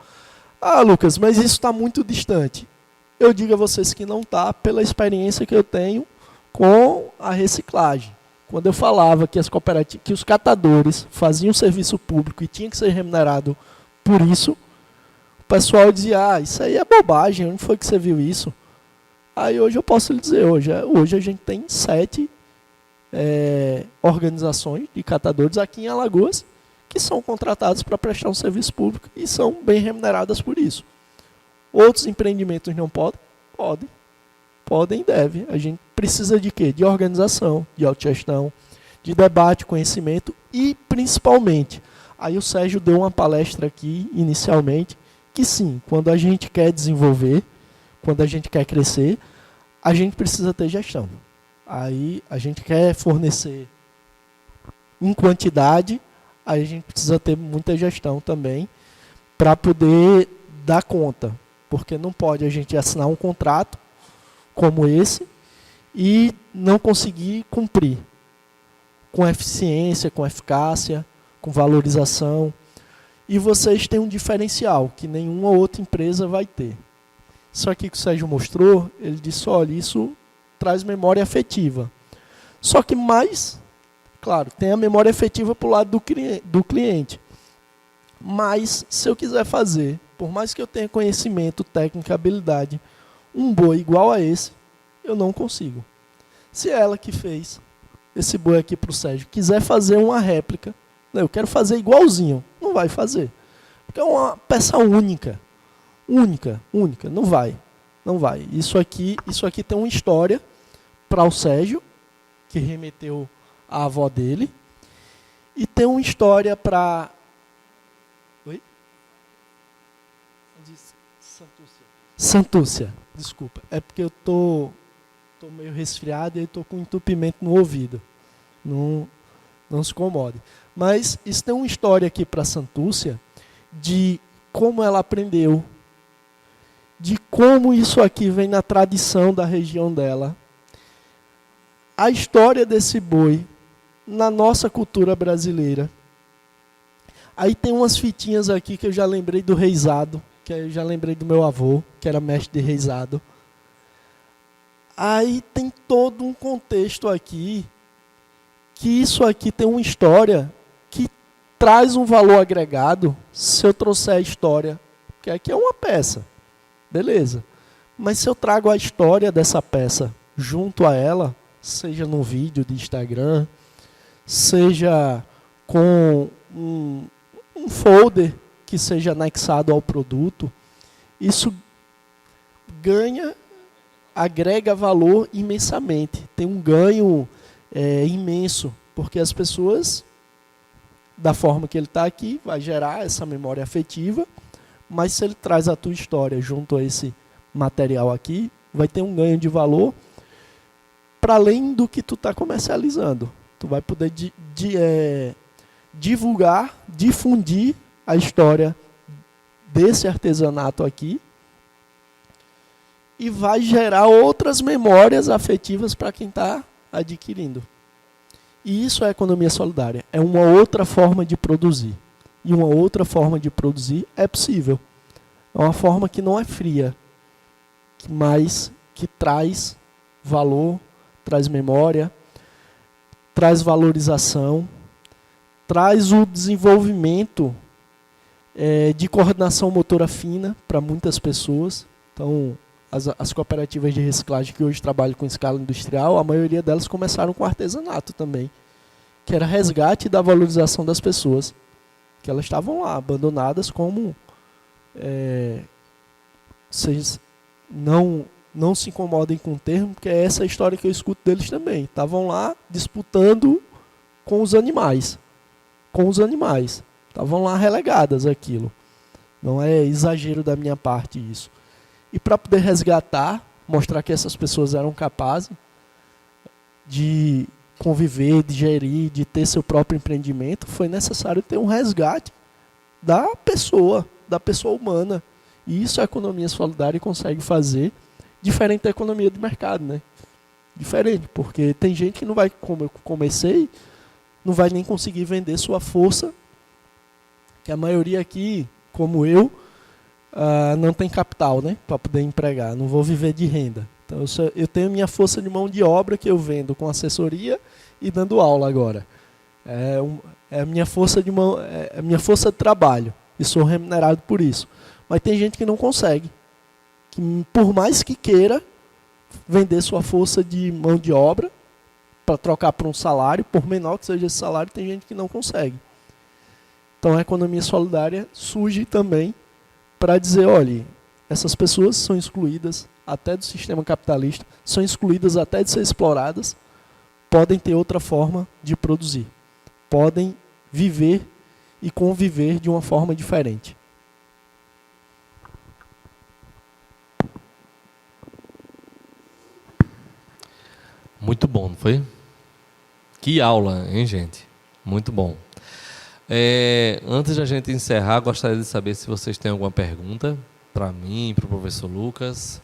Lucas, mas isso está muito distante. Eu digo a vocês que não está, pela experiência que eu tenho com a reciclagem. Quando eu falava que que os catadores faziam serviço público e tinha que ser remunerado por isso, o pessoal dizia, isso aí é bobagem, onde foi que você viu isso? Aí hoje eu posso lhe dizer, hoje a gente tem 7 organizações de catadores aqui em Alagoas que são contratados para prestar um serviço público e são bem remuneradas por isso. Outros empreendimentos não podem? Podem. Podem e devem. A gente precisa de quê? De organização, de autogestão, de debate, conhecimento e, principalmente, aí o Sérgio deu uma palestra aqui, inicialmente, que sim, quando a gente quer desenvolver, quando a gente quer crescer, a gente precisa ter gestão. Aí a gente quer fornecer em quantidade, aí a gente precisa ter muita gestão também para poder dar conta. Porque não pode a gente assinar um contrato como esse e não conseguir cumprir com eficiência, com eficácia, com valorização. E vocês têm um diferencial que nenhuma outra empresa vai ter. Isso aqui que o Sérgio mostrou, ele disse, olha, isso traz memória afetiva. Só que mais, claro, tem a memória afetiva para o lado do cliente. Mas, se eu quiser fazer, por mais que eu tenha conhecimento, técnica, habilidade, um boi igual a esse, eu não consigo. Se ela que fez esse boi aqui para o Sérgio quiser fazer uma réplica, eu quero fazer igualzinho, não vai fazer. Porque é uma peça única. Única, não vai. Não vai. Isso aqui tem uma história para o Sérgio, que remeteu à avó dele, e tem uma história para... Oi? Santúcia, desculpa. É porque eu tô meio resfriado e estou com entupimento no ouvido. Não se incomode. Mas isso tem uma história aqui para Santúcia, de como ela aprendeu, de como isso aqui vem na tradição da região dela. A história desse boi na nossa cultura brasileira. Aí tem umas fitinhas aqui que eu já lembrei do reizado, que eu já lembrei do meu avô, que era mestre de reizado. Aí tem todo um contexto aqui, que isso aqui tem uma história que traz um valor agregado, se eu trouxer a história, porque aqui é uma peça, beleza. Mas se eu trago a história dessa peça junto a ela, seja num vídeo de Instagram, seja com um folder que seja anexado ao produto, isso agrega valor imensamente. Tem um ganho imenso, porque as pessoas, da forma que ele está aqui, vai gerar essa memória afetiva, mas se ele traz a tua história junto a esse material aqui, vai ter um ganho de valor para além do que tu está comercializando. Tu vai poder divulgar, difundir a história desse artesanato aqui e vai gerar outras memórias afetivas para quem está adquirindo. E isso é economia solidária. É uma outra forma de produzir. E uma outra forma de produzir é possível. É uma forma que não é fria, mas que traz valor, traz memória, traz valorização, traz o desenvolvimento de coordenação motora fina para muitas pessoas. Então, as cooperativas de reciclagem que hoje trabalham com escala industrial, a maioria delas começaram com artesanato também, que era resgate da valorização das pessoas, que elas estavam lá, abandonadas como... vocês não se incomodem com o termo, porque é essa a história que eu escuto deles também. Estavam lá disputando com os animais. Estavam lá relegadas aquilo. Não é exagero da minha parte isso. E para poder resgatar, mostrar que essas pessoas eram capazes de conviver, de gerir, de ter seu próprio empreendimento, foi necessário ter um resgate da pessoa humana. E isso a economia solidária consegue fazer, diferente da economia de mercado, né? Diferente, porque tem gente que não vai, como eu comecei, não vai nem conseguir vender sua força, que a maioria aqui, como eu, não tem capital, né, para poder empregar, não vou viver de renda. Então eu tenho minha força de mão de obra que eu vendo com assessoria e dando aula agora. É a minha força de mão, é a minha força de trabalho e sou remunerado por isso. Mas tem gente que não consegue, que por mais que queira, vender sua força de mão de obra para trocar por um salário, por menor que seja esse salário, tem gente que não consegue. Então a economia solidária surge também para dizer, olha, essas pessoas são excluídas até do sistema capitalista, são excluídas até de ser exploradas, podem ter outra forma de produzir, podem viver e conviver de uma forma diferente. Muito bom, não foi? Que aula, hein, gente? Muito bom. Antes de a gente encerrar, gostaria de saber se vocês têm alguma pergunta para mim, para o professor Lucas.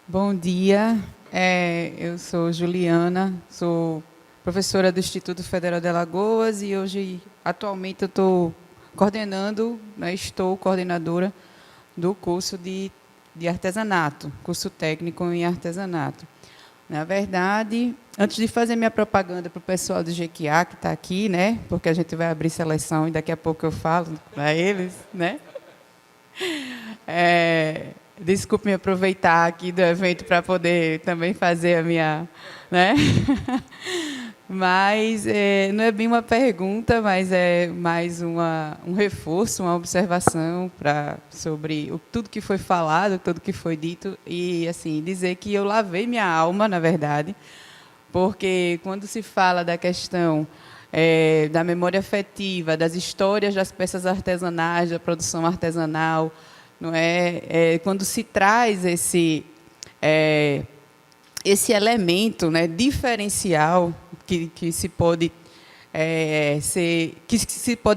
Bom dia, eu sou Juliana, sou professora do Instituto Federal de Alagoas e hoje, atualmente, eu estou coordenando, né, estou coordenadora do curso de artesanato, curso técnico em artesanato. Na verdade, antes de fazer minha propaganda para o pessoal do GQA, que está aqui, né, porque a gente vai abrir seleção e daqui a pouco eu falo para eles, né? Desculpe me aproveitar aqui do evento para poder também fazer a minha, né? Mas não é bem uma pergunta, mas é mais um reforço, uma observação sobre tudo que foi falado, tudo que foi dito, e assim dizer que eu lavei minha alma, na verdade, porque quando se fala da questão da memória afetiva, das histórias das peças artesanais, da produção artesanal, não é? Quando se traz esse elemento, né, diferencial que se pode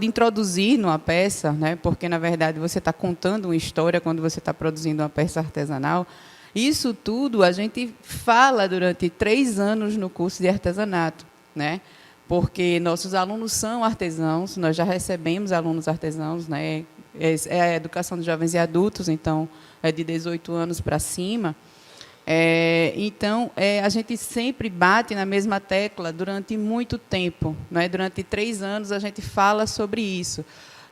introduzir numa peça, né, porque na verdade você está contando uma história quando você está produzindo uma peça artesanal. Isso tudo a gente fala durante 3 anos no curso de artesanato, né, porque nossos alunos são artesãos, nós já recebemos alunos artesãos, né, é a educação de jovens e adultos, então é de 18 anos para cima. Então, a gente sempre bate na mesma tecla durante muito tempo, né? Durante 3 anos a gente fala sobre isso,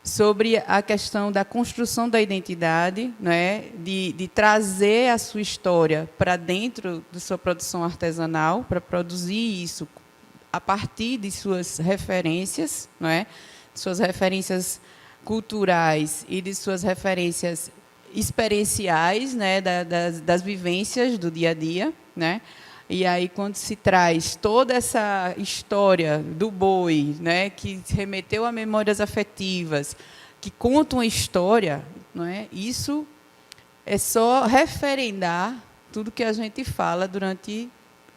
sobre a questão da construção da identidade, né? de trazer a sua história para dentro da sua produção artesanal, para produzir isso a partir de suas referências, né? Suas referências culturais e de suas referências experienciais, né, das vivências do dia a dia, né? E aí quando se traz toda essa história do boi, né, que remeteu a memórias afetivas, que conta uma história, não é? Isso é só referendar tudo que a gente fala durante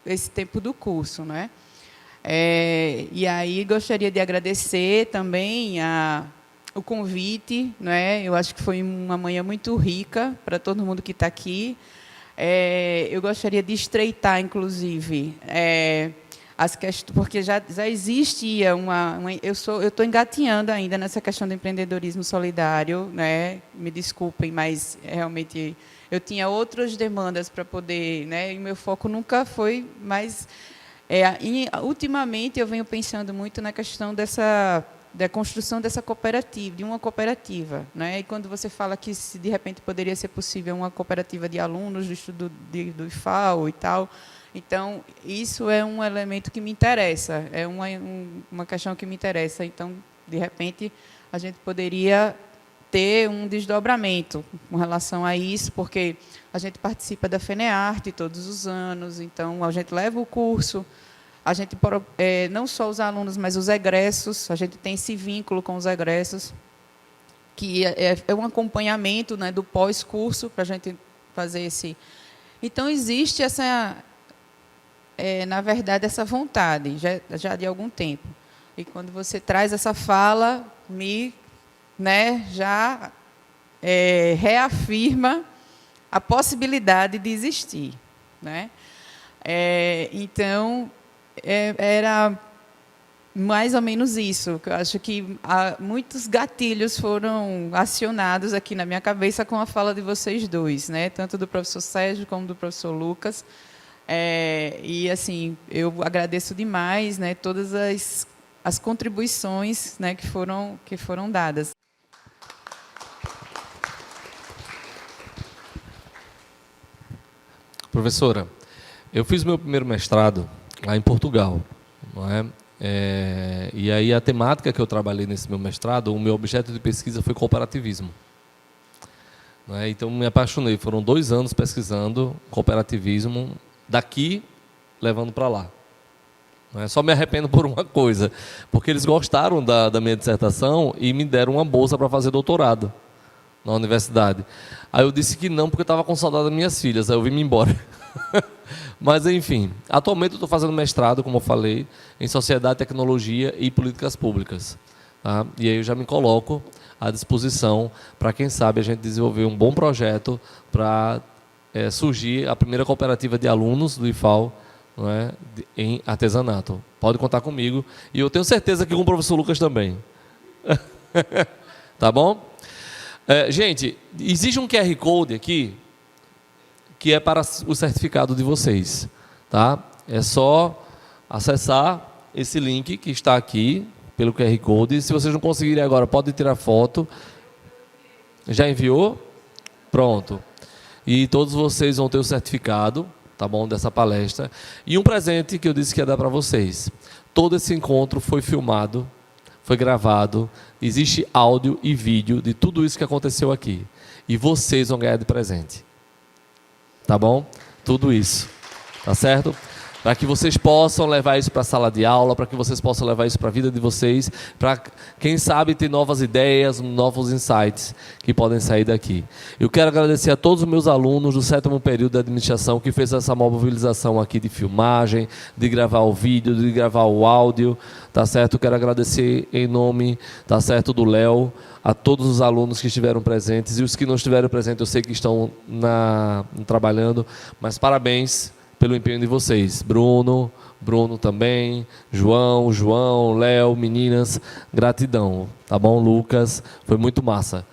esse tempo do curso, não é? E aí gostaria de agradecer também o convite, né? Eu acho que foi uma manhã muito rica para todo mundo que está aqui. Eu gostaria de estreitar, inclusive, as questões, porque já existia eu estou engatinhando ainda nessa questão do empreendedorismo solidário, né? Me desculpem, mas realmente eu tinha outras demandas para poder, né? E meu foco nunca foi mais. Ultimamente eu venho pensando muito na questão da construção dessa cooperativa, de uma cooperativa, né? E quando você fala que se de repente poderia ser possível uma cooperativa de alunos do estudo do IFAO e tal, então isso é um elemento que me interessa, é uma questão que me interessa. Então, de repente, a gente poderia ter um desdobramento com relação a isso, porque a gente participa da FENEARTE todos os anos, então a gente leva o curso. A gente, não só os alunos, mas os egressos, a gente tem esse vínculo com os egressos, que é um acompanhamento, né, do pós-curso, para a gente fazer esse... Então, existe na verdade, essa vontade, já de algum tempo. E quando você traz essa fala, já reafirma a possibilidade de existir, né? Então... era mais ou menos isso. Eu acho que muitos gatilhos foram acionados aqui na minha cabeça com a fala de vocês dois, né? Tanto do professor Sérgio como do professor Lucas. E assim, eu agradeço demais, né, todas as as contribuições, né, que foram dadas. Professora, eu fiz meu primeiro mestrado lá em Portugal, não é? E aí a temática que eu trabalhei nesse meu mestrado, o meu objeto de pesquisa foi cooperativismo. Não é? Então me apaixonei, foram 2 anos pesquisando cooperativismo, daqui levando para lá. Não é? Só me arrependo por uma coisa, porque eles gostaram da minha dissertação e me deram uma bolsa para fazer doutorado na universidade. Aí eu disse que não, porque eu estava com saudade das minhas filhas, aí eu vim-me embora. Mas, enfim, atualmente eu estou fazendo mestrado, como eu falei, em Sociedade, Tecnologia e Políticas Públicas. Tá? E aí eu já me coloco à disposição para, quem sabe, a gente desenvolver um bom projeto para surgir a primeira cooperativa de alunos do IFAL, não é, em artesanato. Pode contar comigo. E eu tenho certeza que com o professor Lucas também. Tá bom? Gente, existe um QR Code aqui que é para o certificado de vocês, tá? É só acessar esse link que está aqui pelo QR Code. Se vocês não conseguirem agora, pode tirar foto. Já enviou? Pronto. E todos vocês vão ter o certificado, tá bom, dessa palestra. E um presente que eu disse que ia dar para vocês. Todo esse encontro foi filmado, foi gravado, existe áudio e vídeo de tudo isso que aconteceu aqui. E vocês vão ganhar de presente. Tá bom? Tudo isso. Tá certo? Para que vocês possam levar isso para a sala de aula, para que vocês possam levar isso para a vida de vocês, para, quem sabe, ter novas ideias, novos insights que podem sair daqui. Eu quero agradecer a todos os meus alunos do 7º período de administração que fez essa mobilização aqui de filmagem, de gravar o vídeo, de gravar o áudio, tá certo? Eu quero agradecer em nome, tá certo, do Léo, a todos os alunos que estiveram presentes e os que não estiveram presentes, eu sei que estão trabalhando, mas parabéns pelo empenho de vocês. Bruno também, João, Léo, meninas, gratidão, tá bom, Lucas? Foi muito massa.